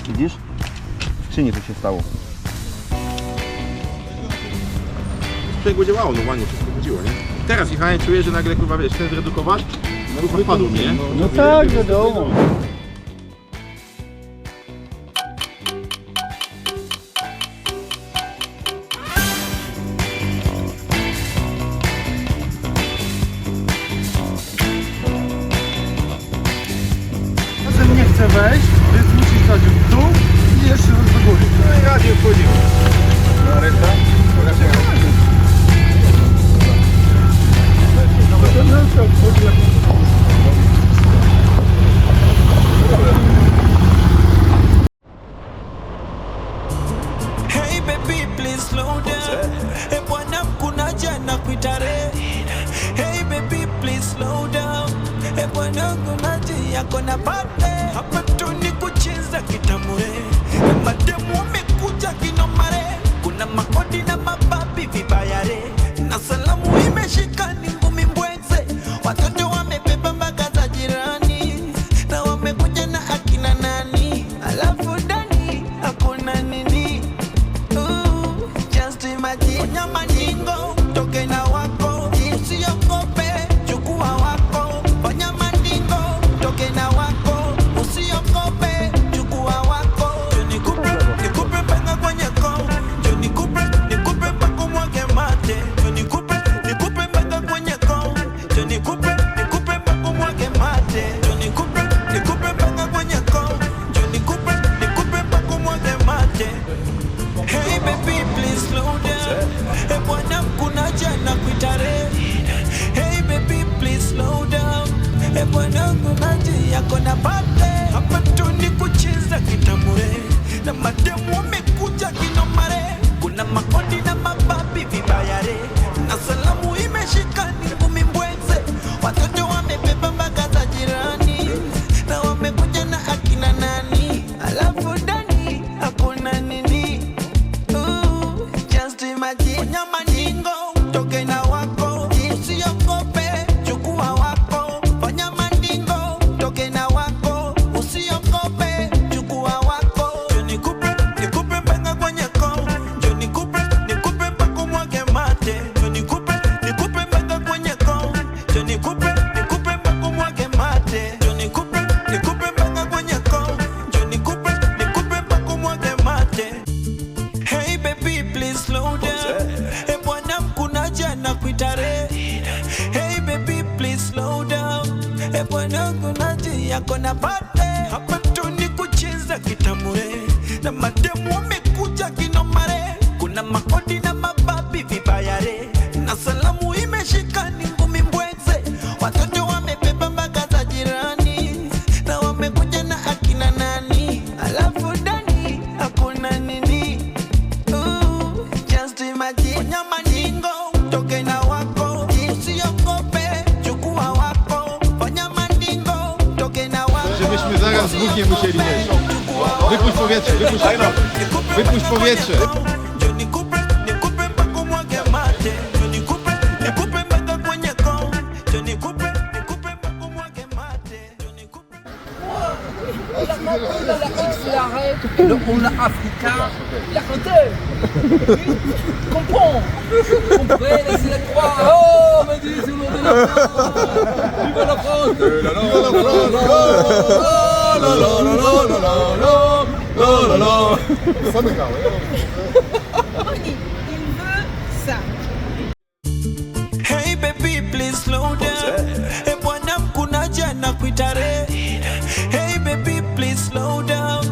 Widzisz? W skrzyni to się stało. Sprzęgło działało normalnie, wszystko chodziło, nie? Teraz jechałem, czuję, że nagle kurwa wiesz, chcę zredukować, kurwa wpadł mi, nie? No tak, wiadomo. Czasem nie chce wejść, więc musi stać w dół i jeszcze raz do góry. No i radio wchodził. A reszta? nakuitare. Hey baby please slow down. Bwanangu maji yako na pate. Hapa tu ni kucheza kitamure. Mademu wamekuja kinomare. Kuna makodi na mababi vibayare. Na salamu imeshika ni ngumi mbweze. Watoto wamebeba mpaka za jirani. Na wamekuja na akina nani. Alafu ndani hakuna nini. Just imagine nyama nyingo toke na wako. Usiogope chukua wako. Fanya mandingo toke na wako. Usiogope chukua wako. Nikupe mpaka kwenye koo. Nikupe mpaka umwage mate. Nikupe mpaka kwenye koo. Nikupe mpaka umwage mate. Nikupe mpaka kwenye koo. Nikupe mpaka umwage mate. Hey baby please slow down. Bwana mkunaja na kuitare. Hey baby please slow down. Bwana mkunaji yako na pate. Hapa tu ni kucheza kitamure. Na mademu wamekuja kinomare. Kuna makodi na mababi vibayare. Na salamu imeshika ni ngumi mbweze. Watoto wamebeba mpaka za jirani. Na wamekuja na akina nani. Alafu ndani hakuna nini. Just imagine nyama nyingo toke na wako. Usiogope chukua wako. Fanya mandingo toke na wako. Usiogope chukua wako. Nikupe mpaka kwenye koo. Nikupe mpaka umwage mate. Nikupe mpaka kwenye koo. Nikupe mpaka umwage mate. Nikupe mpaka kwenye koo. Nikupe mpaka umwage mate. Hey baby please slow down. Bwana mkunaja na kuitare. Hey baby please slow down. Bwana mkunaji yako na pate. Hapa tu ni kucheza kitamure. Na mademu wamekuja kinomare. Kuna makodi na mababi vibayare. Na salamu imeshika ni ngumi mbweze. Watoto wamebeba mpaka za jirani. Na wamekuja na akina nani. Alafu ndani hakuna nini. Just imagine nyama nyingo toke na wako. Usiogope chukua wako. Fanya mandingo toke na wako. Żebyśmy zaraz z Bugiem musieli jeść. Wypuść powietrze, wypuść powietrze. Nikupe mpaka umwage mate. Nikupe mpaka kwenye koo. Nikupe mpaka umwage mate. On a africain, la côté. Comprends. Comprenez, laissez la croix. Oh, mais dis, c'est le nom de la France. Vive la France. Vive la France. La la la la la la la la la. Ça me garde. Hey baby please slow down. Bwana mkunaja na kuitare. Hey baby please slow down.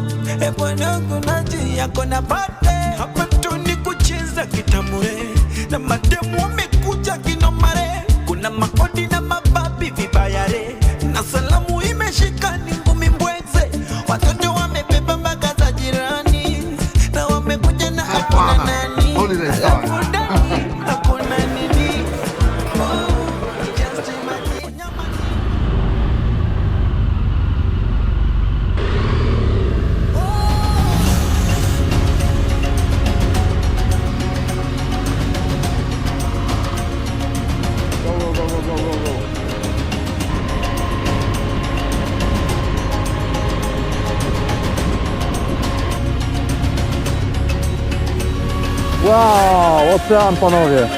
Bwana mkunaji yako na pate. Hapa tu ni kucheza kitamure. Na mademu wamekuja kinomare. Kuna makodi na mababi vibayare. Na salamu imeshika ni ngumi mbweze. Watoto wamebeba mpaka za jirani. Na wamekuja na akina nani. Alafu ndani hakuna nini. Just imagine nyama Wow, ocean panowie.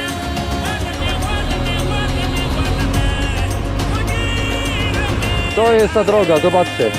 To jest ta droga, zobaczcie.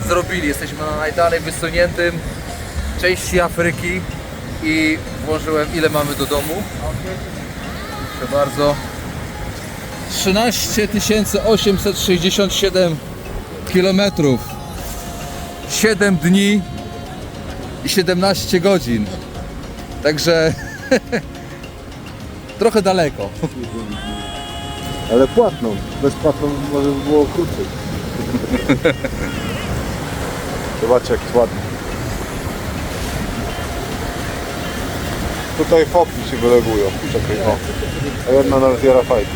zrobili. Jesteśmy na najdalej wysuniętym części Afryki i włożyłem, ile mamy do domu. Proszę bardzo. 13 867 km. 7 dni i 17 godzin. Także trochę daleko. Ale płatną. Bezpłatną może by było krócej. Zobaczcie jak jest ładnie. Tutaj fopki się wylegują. Czekaj, o. A jedna nawet jara fajki.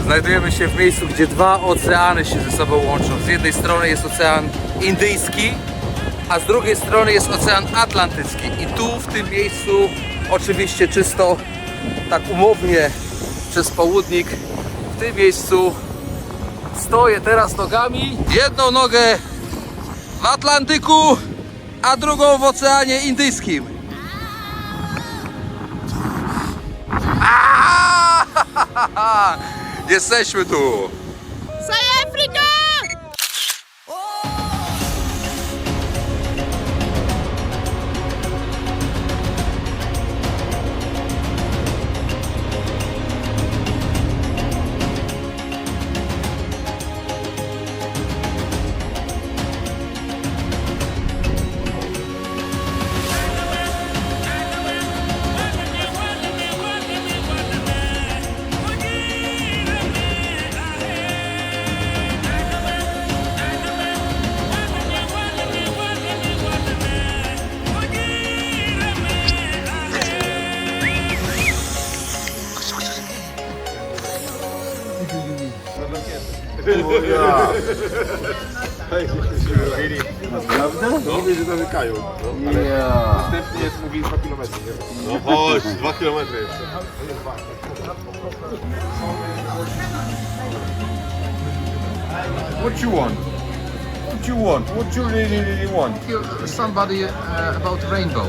Znajdujemy się w miejscu, gdzie dwa oceany się ze sobą łączą. Z jednej strony jest Ocean Indyjski, a z drugiej strony jest Ocean Atlantycki. I tu, w tym miejscu, oczywiście czysto, tak umownie, przez południk, w tym miejscu stoję teraz nogami. Jedną nogę w Atlantyku, a drugą w Oceanie Indyjskim. Jesteśmy tu! South Africa! Naprawdę? Mówię, że zamykają. No, ale następnie jest, mówi 2 km. No chodź, 2 km jeszcze. What you want? What you want? What you really want? Somebody about rainbow.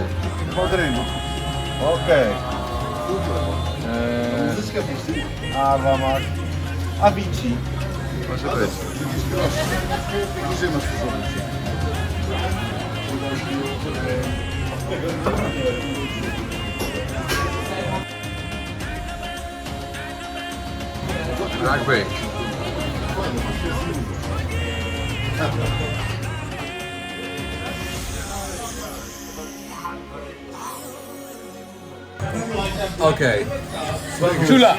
About rainbow. Okej. Awa masz. Avicii. Może być. Rugby. Okej. Czula.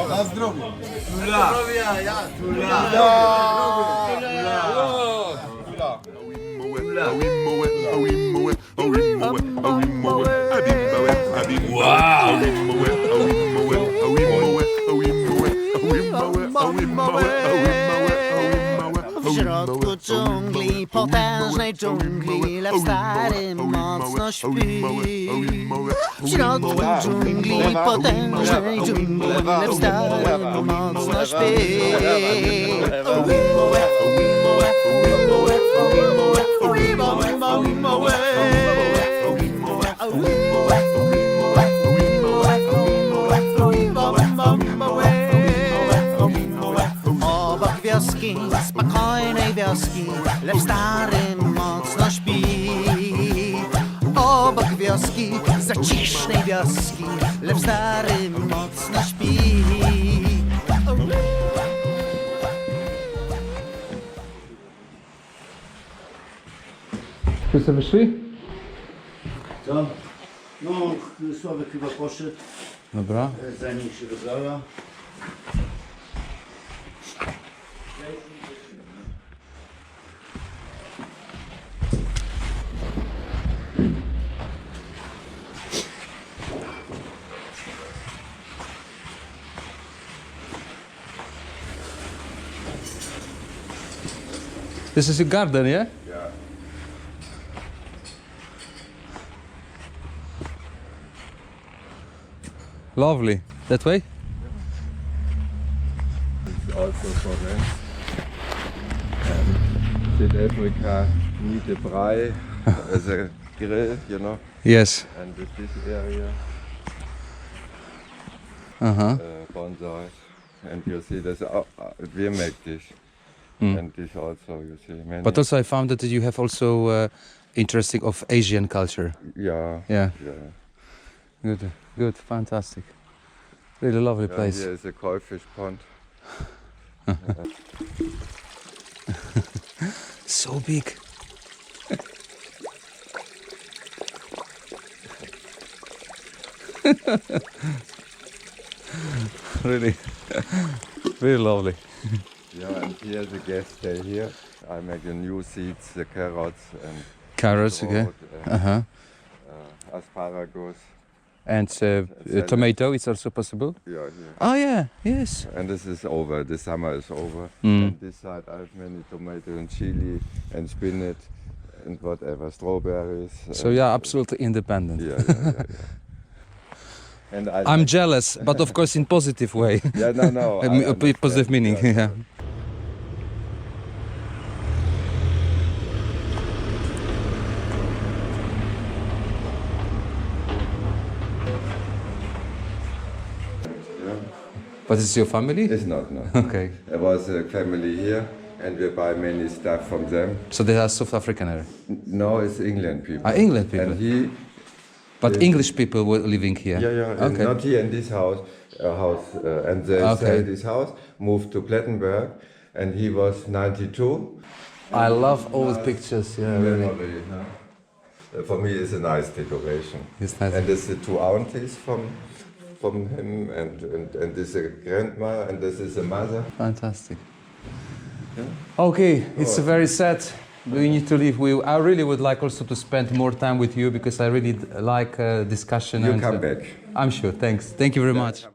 Na zdrowie. W środku dżungli, potężnej dżungli, lew stary mocno śpi. W środku dżungli, potężnej dżungli, lew stary mocno śpi. Obok wioski, spokojnej wioski, lew stary mocno śpi. Obok wioski, zacisznej wioski, lew stary mocno śpi. Wszyscy wyszli? Co? No, Sławek chyba poszedł, Dobra. zanim się rozlała. This is your garden, yeah? Yeah. Lovely. That way? It's also for them. South Africa need a braai as a grill, you know. Yes. And with this area, bonsai. And you see this, we make this. And this also, you see. Many. But also I found that you have also interesting of Asian culture. Yeah. Yeah. Yeah. Good, good, fantastic. Really lovely place. Here is a koi fish pond. So big. Really, really lovely. Yeah, and here the guests stay here. I make the new seeds, the carrots and Carrots, okay. and, asparagus. And tomato is also possible? Yeah, yeah. Oh yeah, yes. And this is over, the summer is over. Mm. And this side I have many tomato and chili and spinach and whatever, strawberries. So yeah, absolutely independent. Yeah. And I'm jealous, but of course in positive way. Yeah, no. A positive meaning, yeah. But it's your family? It's not, no. Okay. There was a family here and we buy many stuff from them. So they are South African area? No, it's England people. England people. And but English people were living here? Yeah. Okay. Not here in this house. And they sold this house, moved to Plettenberg, and he was 92. I love old pictures, yeah, really. For me, it's a nice decoration. It's nice. And there's the two aunties from him, and this is a grandma, and this is a mother. Fantastic. Yeah. Okay, it's very sad. We need to leave. I really would like also to spend more time with you because I really like discussion. You come back. I'm sure. Thanks. Thank you very much.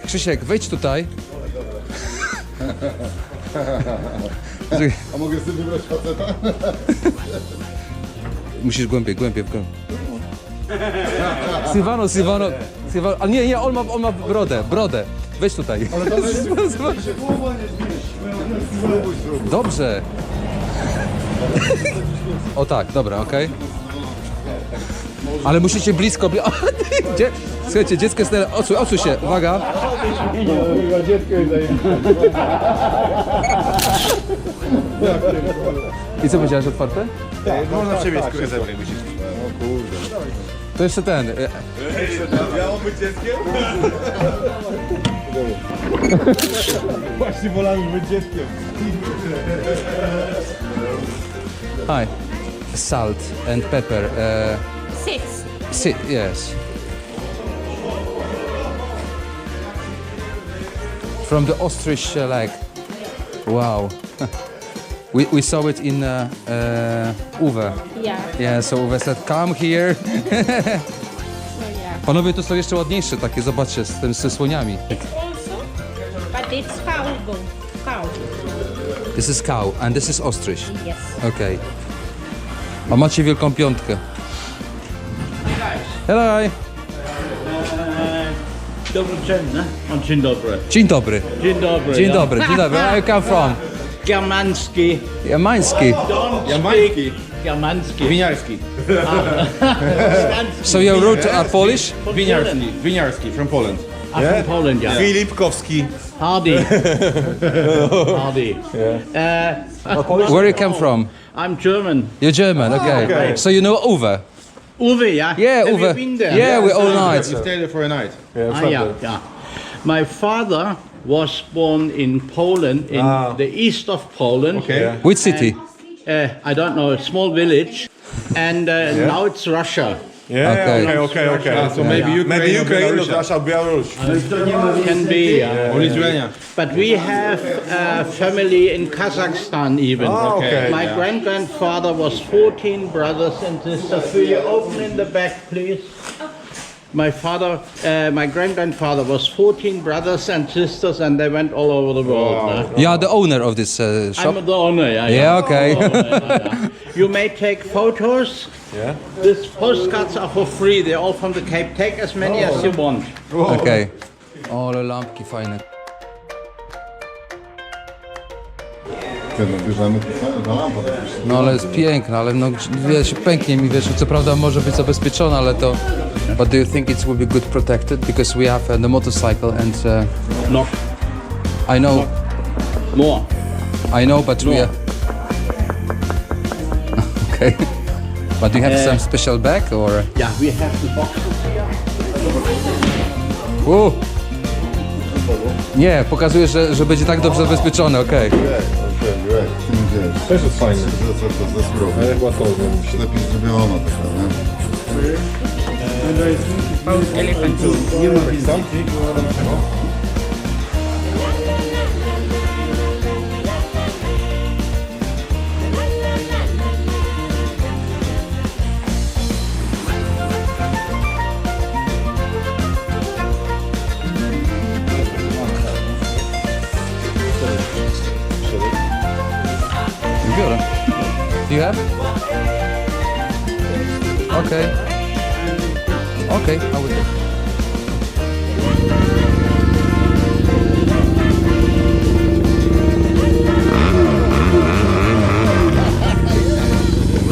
Krzysiek, wejdź tutaj. A mogę sobie wybrać faceta? Musisz głębiej. Sylwano. A nie, on ma brodę. Wejdź tutaj. Ale to jest głowa nie zmieść. Dobrze. O tak, dobra, okej. Ale musicie blisko. Słuchajcie, dziecko jest... Odsuń się, uwaga. I co powiedziałeś, otwarte? Można przewieźć skórę zebrać, musisz. O kurde. To jeszcze ten. Miało być dzieckiem? Właśnie wolałem być dzieckiem. Hi. Salt and pepper. 6. Yes. From the ostrich leg. Wow. We saw it in Uwe. Yeah, so Uwe said, come here. Panowie, to są jeszcze ładniejsze takie, zobaczcie, z tym ze słoniami. But it's cow. This is cow and this is ostrich. Yes. Okay. A macie wielką piątkę. Hello. Dzień dobry. Dzień dobry. Dzień dobry. Where you come from? Germański. Jamański. Germański. Winiarski. So your root are Polish? Winiarski, from Poland. From Poland, yeah. Filipkowski. Hardy. Where you come from? I'm German. You're German, okay. So you know Uwe? Uwe, yeah? Yeah, Have Uwe. you been there? Yeah, we all night. We stayed there for a night. Yeah. My father was born in Poland, in the east of Poland. Okay. Which city? I don't know, a small village. And now it's Russia. Yeah, okay. So maybe Ukraine, no Russia, Belarus. Can be. But we have a family in Kazakhstan even. Okay. My grandfather was 14 brothers and sisters. Will you open in the back, please? My great-grandfather was 14 brothers and sisters, and they went all over the world. You are the owner of this shop? I'm the owner, yeah. Yeah, okay. You may take photos. Yeah. These postcards are for free. They're all from the Cape. Take as many as you want. Okej. O, ale lampki fajne. Bierzemy na lampę. No ale jest piękna, ale no wiesz, pęknie mi, wiesz, co prawda może być zabezpieczona, ale to... But do you think it will be good protected? Because we have the motorcycle and... No. I know. More. I know, but we... Okay. But do you have some special bag or... Yeah, we have the boxes here. Nie, pokazuje, że będzie tak dobrze zabezpieczone, okej. Też jest fajne. Ze surowe. Ale chyba to Lepiej zrobiona taka, nie? Biorę. Do you have? Okay. Okay, I will take.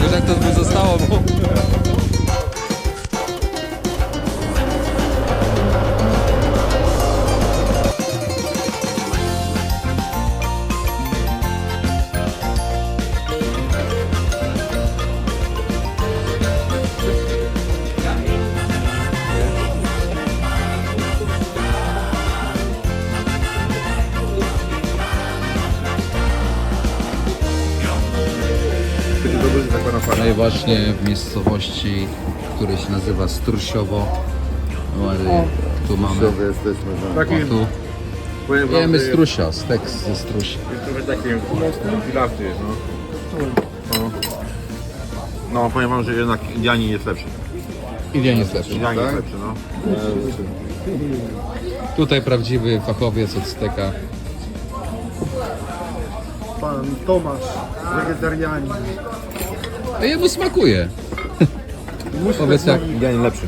Wiesz, jak to by zostało, bo... No i właśnie w miejscowości, która się nazywa Strusiowo. Tu mamy... Jesteśmy, że... taki... Tu jemy strusia, stek ze strusia. Trochę taki chwilawczy jest, no. No, powiem wam, że jednak Indianin jest lepszy. Indian jest lepszy. Indianin jest lepszy, no. Tutaj prawdziwy fachowiec od steka. Pan Tomasz, wegetarianin. A jemu smakuje. Powiedz jak... Indianin lepszy.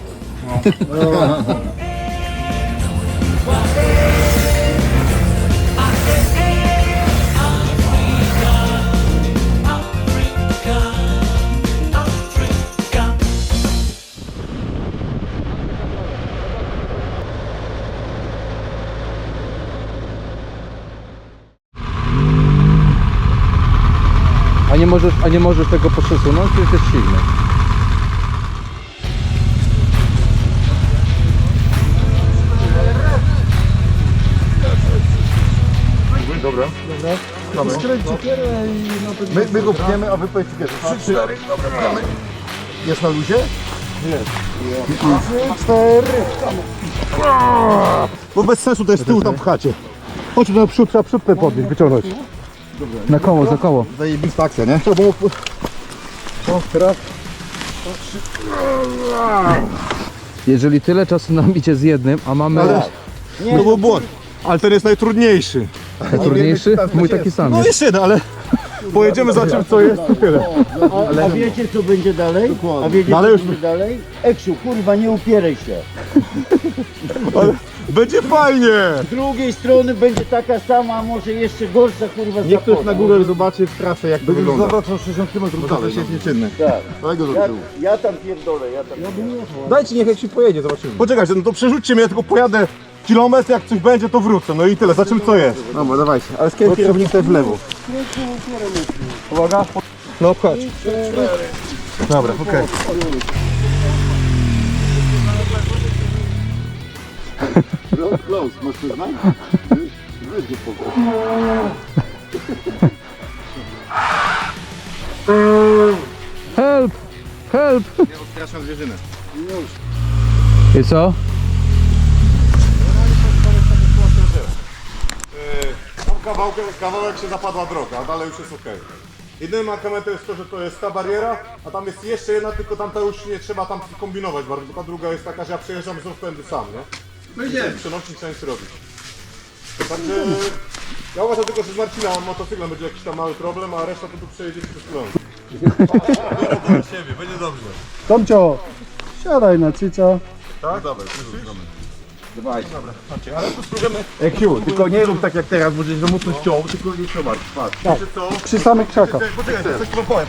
A nie możesz tego przesunąć, czy jesteś silny? Dobra. My go pchniemy, a wy powiedzcie kiedy? 3, 4, dobra, pchniemy. Jest na luzie? Jest. 3, 4. Bo bez sensu to jest z tyłu tam pchacie. Chodź na przód, trzeba przód ten podnieść, wyciągnąć. Na koło, za koło. Zajebista akcja, nie? O, teraz. Jeżeli tyle czasu nam idzie z jednym, a mamy... To był błąd. Ale ten jest najtrudniejszy. Trudniejszy? Mój taki sam No jest. jeszcze jeden, ale pojedziemy za czym co jest, to tyle. A wiecie co będzie dalej? A wiecie Dalej co już- będzie dalej? Eksiu, kurwa, nie upieraj się. Ale będzie fajnie! Z drugiej strony będzie taka sama, a może jeszcze gorsza, kurwa, Niech ktoś zapora. na górę zobaczy w trasę jak to wygląda. Zawracał 60 km dalej. jest nieczynny. Tak. Daj go do tyłu. Ja tam pierdolę, ja tam Dajcie niech się pojedzie, zobaczymy. Poczekajcie, no to przerzućcie mnie, ja tylko pojadę kilometr, jak coś będzie to wrócę. No i tyle, za czym co jest. Dobra, dawajcie, ale skręt kierownik tutaj w lewo. Uwaga. No chodź. Dobra, okej. Close, masz to znać? Weź go pokaż. Help! Help! Nie odstraszam zwierzynę. I co? Tam kawałek się zapadła droga, a dalej już jest ok. Jedynym mankamentem jest to, że to jest ta bariera, a tam jest jeszcze jedna, tylko tamta już nie trzeba tam kombinować bardzo, bo ta druga jest taka, że ja przejeżdżam z rozpędu sam, nie? No idziemy. Przenosić, trzeba nic robić. Także ja uważam tylko, że z Marcina motocyklem będzie jakiś tam mały problem, a reszta to tu przejedziecie przez kulą. Biorę do siebie, będzie dobrze. Tomcio, siadaj na cyca. Tak? Dobra, słyszysz? Dawaj. Dobra, chodźcie, ale tu spróbujemy. Ekiu, tylko nie rób tak jak teraz, bo żeś za mocno ściął, tylko nie trzymaj. Patrz. Tak, przy samych krzakach. Poczekaj, coś wam powiem,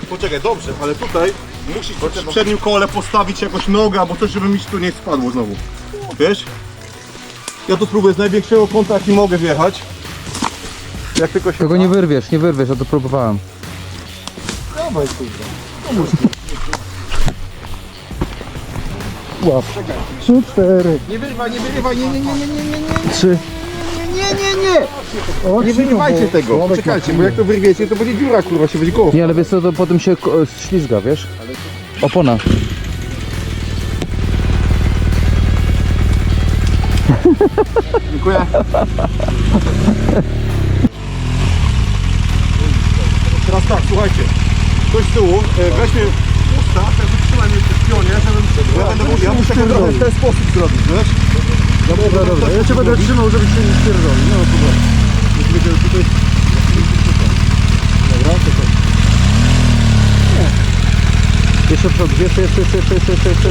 poczekaj, dobrze, ale tutaj musisz przy przednim kole postawić jakoś nogę, albo coś, żeby mi tu nie spadło znowu. Wiesz? Ja tu spróbuję z największego kąta, jaki mogę wjechać. Jak tylko się Tego nie wyrwiesz, ja to próbowałem. Dawaj, kurwa. Łap. 3, 4. Nie wyrywaj, nie. 3. O, Nie wyrywajcie tego. Poczekajcie, bo jak to wyrwiecie, to będzie dziura, kurwa, się będzie koło. Nie, ale wiesz co, to potem się ślizga, wiesz? Opona. Dziękuję. Teraz tak, słuchajcie. Ktoś z tyłu, weźmie usta, tak wytrzymaj mnie w pionie, żebym... Ja muszę go trochę w ten sposób zrobić, wiesz? Dobra, ja cię będę trzymał, żebyś się nie spierdolił. Nie ma problemu. Tutaj... Dobra, czekaj. Jeszcze przed, jeszcze.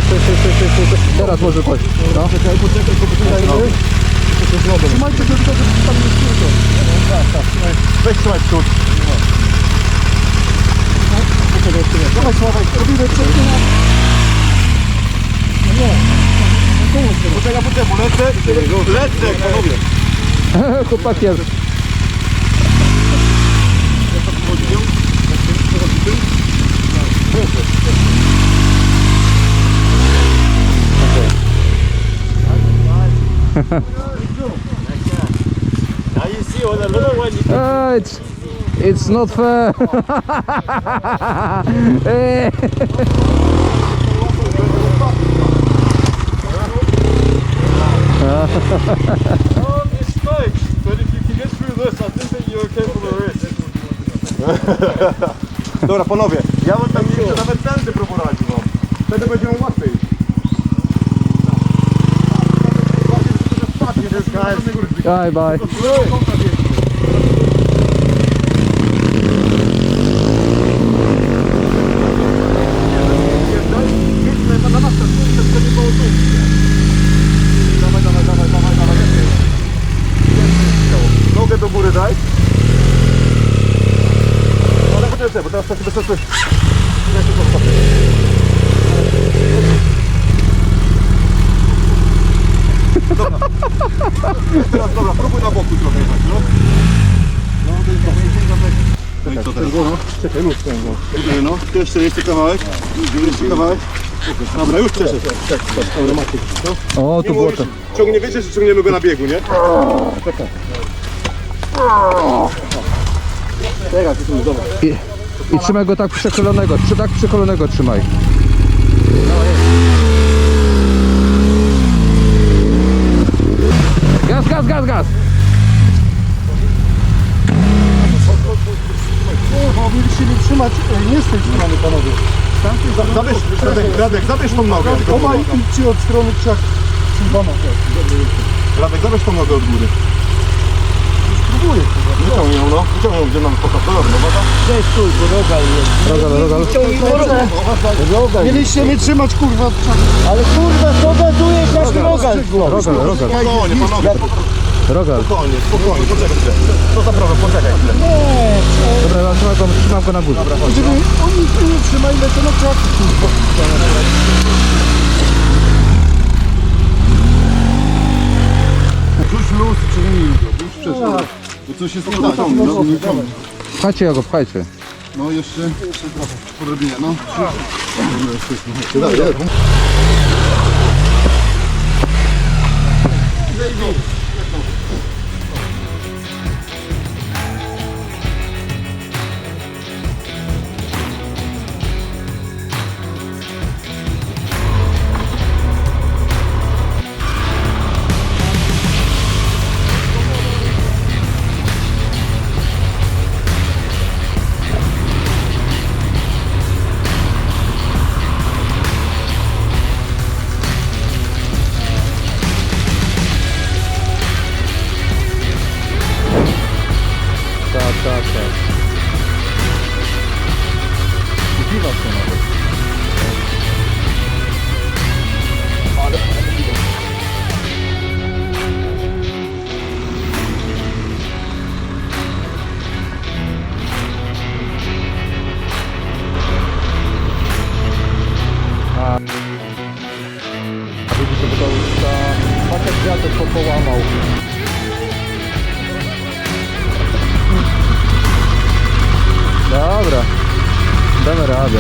Teraz może chodź. No. Poczekaj, trzymajcie go tylko, żeby tam nie spierdolił. Tak. Weź trzymaj w przód. Dawaj, Sławek, robimy przed tym. No nie. Poczekaj, bo lecę, panowie. Chłopaki. Now you see on the little one, you It's not fair. No, it's spikes, but if you can get through this, I think that you're okay for the rest. Dobra, panowie, ja bym tam jeszcze nawet tędy prowadził wam. Wtedy będziemy łatwiej. Bye. Nogę do góry daj. Ale poczekaj, bo teraz to sobie... Dobra. Teraz dobra, próbuj na boku trochę jechać, no. No i co teraz? Czekaj, luz ten. No, tu jeszcze kawałek. Dobra, już przeszedł. Dobra, macie. O, tu było to. Ciągnie, wiecie, że ciągniemy go na biegu, nie? Czekaj. Teraz, dobra. I trzymaj go tak przechylonego, trzymaj. Gaz! Kurwa, mieliście mnie trzymać nie z tej strony, panowie. Radek, zabierz tą nogę. Obaj idźcie od strony krzak. Sylwana. Radek, zabierz tą nogę od góry. Spróbuję. Wyciągnij ją, no. Wyciągnij ją, gdzie nam pokazał. Dobra, uwaga. Cześć, stój, bo rogal. Rogal. Mieliście mnie trzymać, kurwa. Ale kurwa, co gazujesz jak rogal? Rogal. Spokojnie, panowie. Rogal. Spokojnie, poczekaj chwilę. Co za problem, poczekaj chwilę. Dobra, trzymam go na górze. Żeby oni nie trzymali, lecę na krzak, kurwa. Rzuć luz, ciągnij go, już przeszedł. Bo coś jest nie tak. Pchajcie go, pchajcie. No jeszcze trochę, podrobienia, no. prawdziwa są nawet. A widzicie, bo to już pakiet kwiatek połamał. Dobra, damy radę.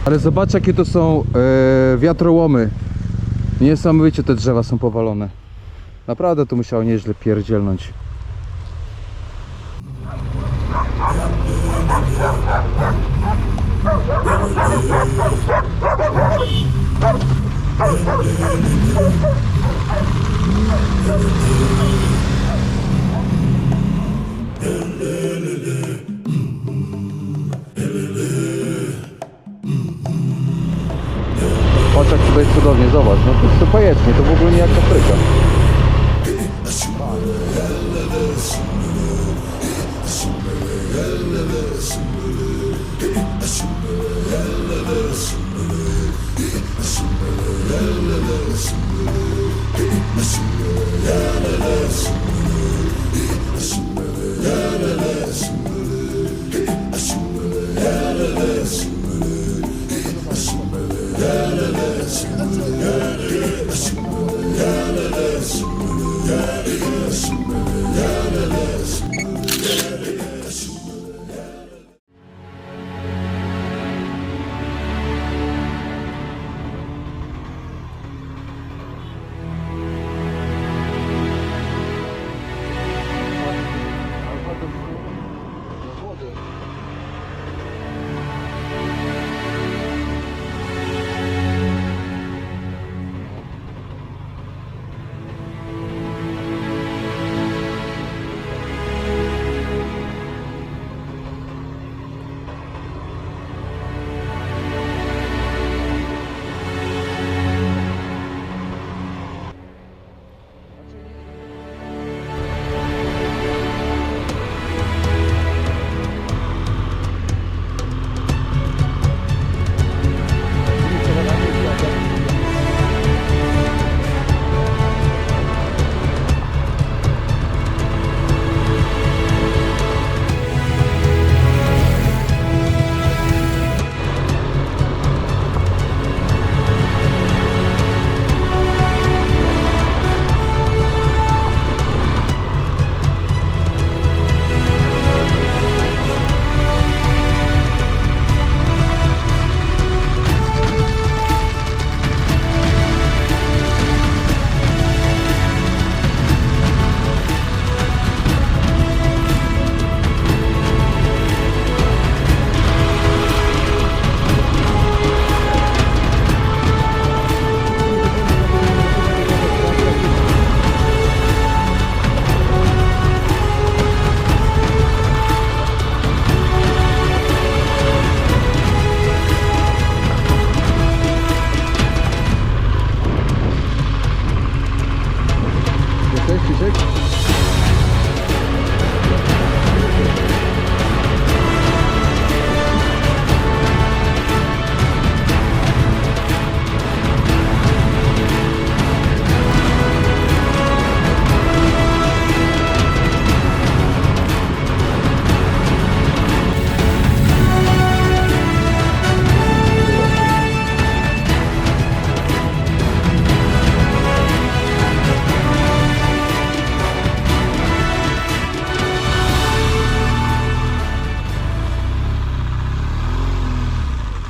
Ale zobaczcie, jakie to są wiatrołomy. Niesamowicie te drzewa są powalone. Naprawdę to musiało nieźle pierdzielnąć. Patrz, jak tutaj jest cudownie, zobacz, no to jest bajecznie, to w ogóle nie jak Afryka.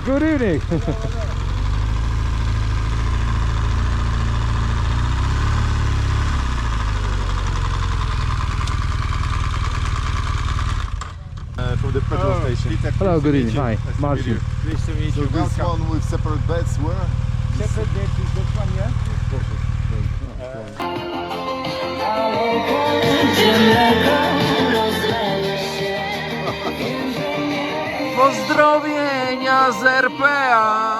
Good evening. From the petrol station. Hello, good evening. Hi, Marcin. Nice to meet you. So this one with separate beds where? Separate beds is that one, yeah? Pozdrowienia z RPA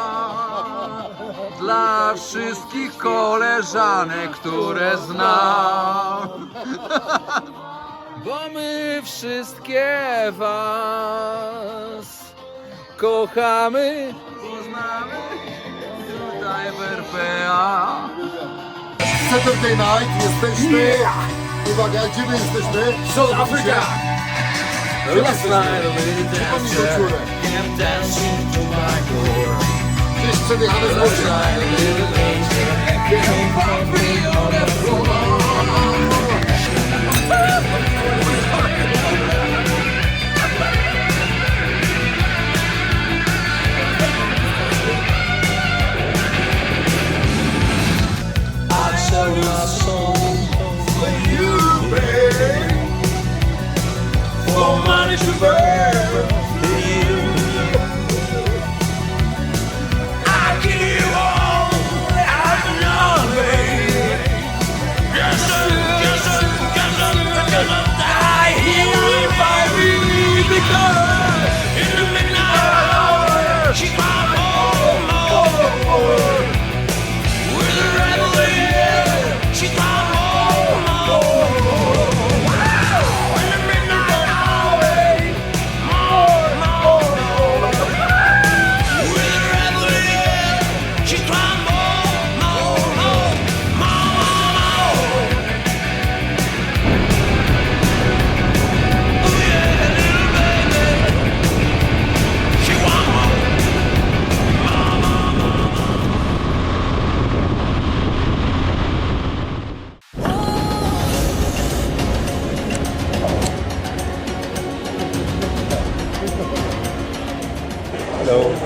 dla wszystkich koleżanek, które znam. Bo my wszystkie was kochamy, poznamy tutaj w RPA. Saturday night jesteśmy. Uwaga, gdzie my jesteśmy? South Africa. Last night Przypomnij gdzieś przedjechane z Łodzi. Money to burn for you. I give you all I know, baby. Yes, I hear if I read because in the midnight hour she's my home. With a rebel, yeah, she's my home.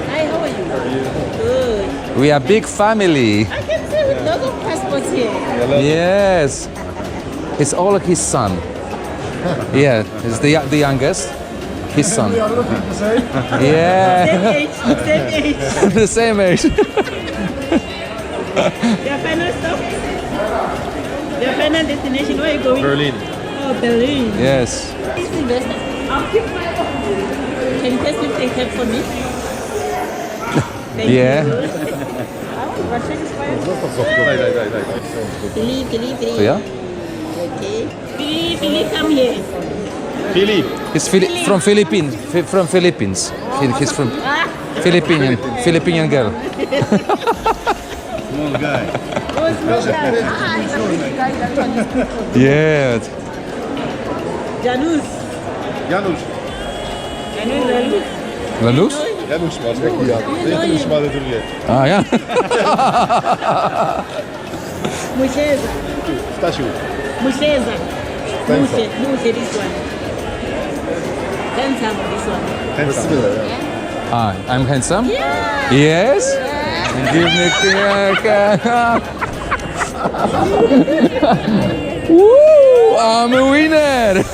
Hi, how are you? Good. We are big family. I can see with lots of passports here. Yes. It's all his son. Yeah, it's the youngest. His son. Yeah. Same age. The same age. Your final stop? Your final destination, where are you going? Berlin. Oh, Berlin. Yes. Sylvester, I'll keep my Can you just take help for me? Thank Yeah. you. I want Russian inspired. Daj. Billy. To ja? Okay. Billy, come here. Filip. He's from Philippines. From Philippines. He's from Philippine girl. Small guy. Oh, small guy. That one is good. Yeah. Janusz. Janusz. Lanusz? Janusz masz, jaki ja. Janusz ma drugie. A ja. Mucheza. Stasiu. Mucheza. Muche, this one. Handsome, this one. Handsome. Ah, I'm handsome? Yeah. Yes? Give me Woo! I'm a winner!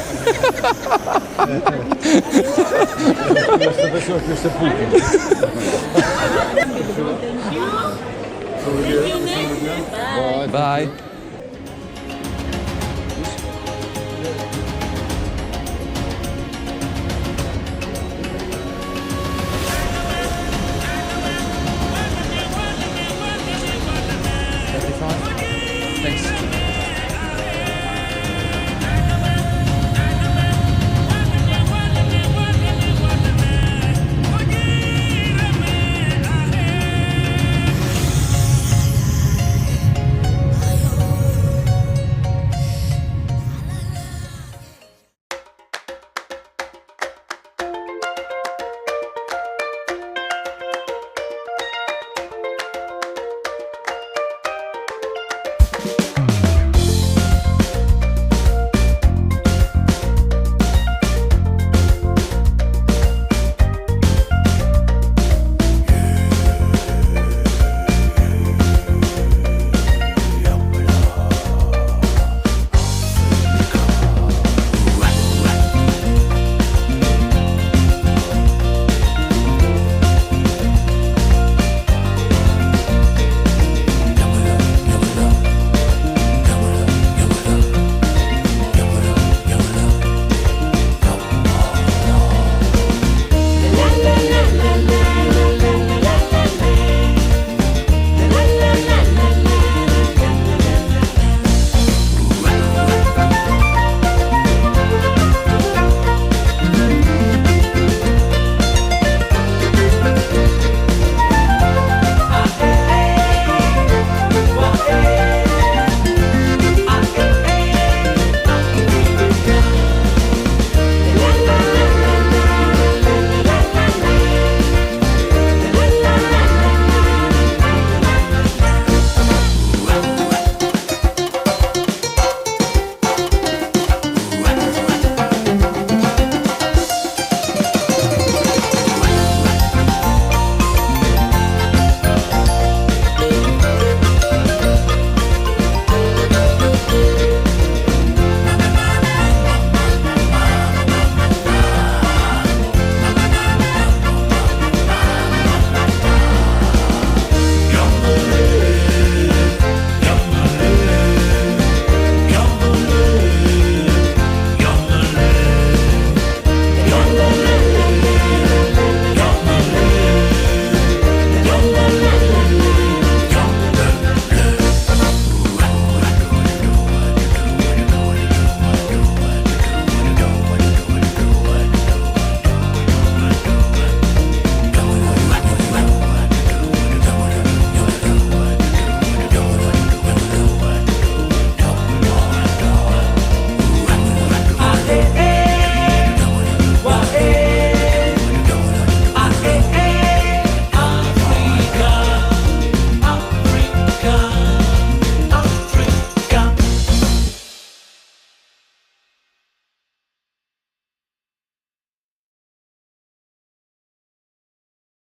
Bye.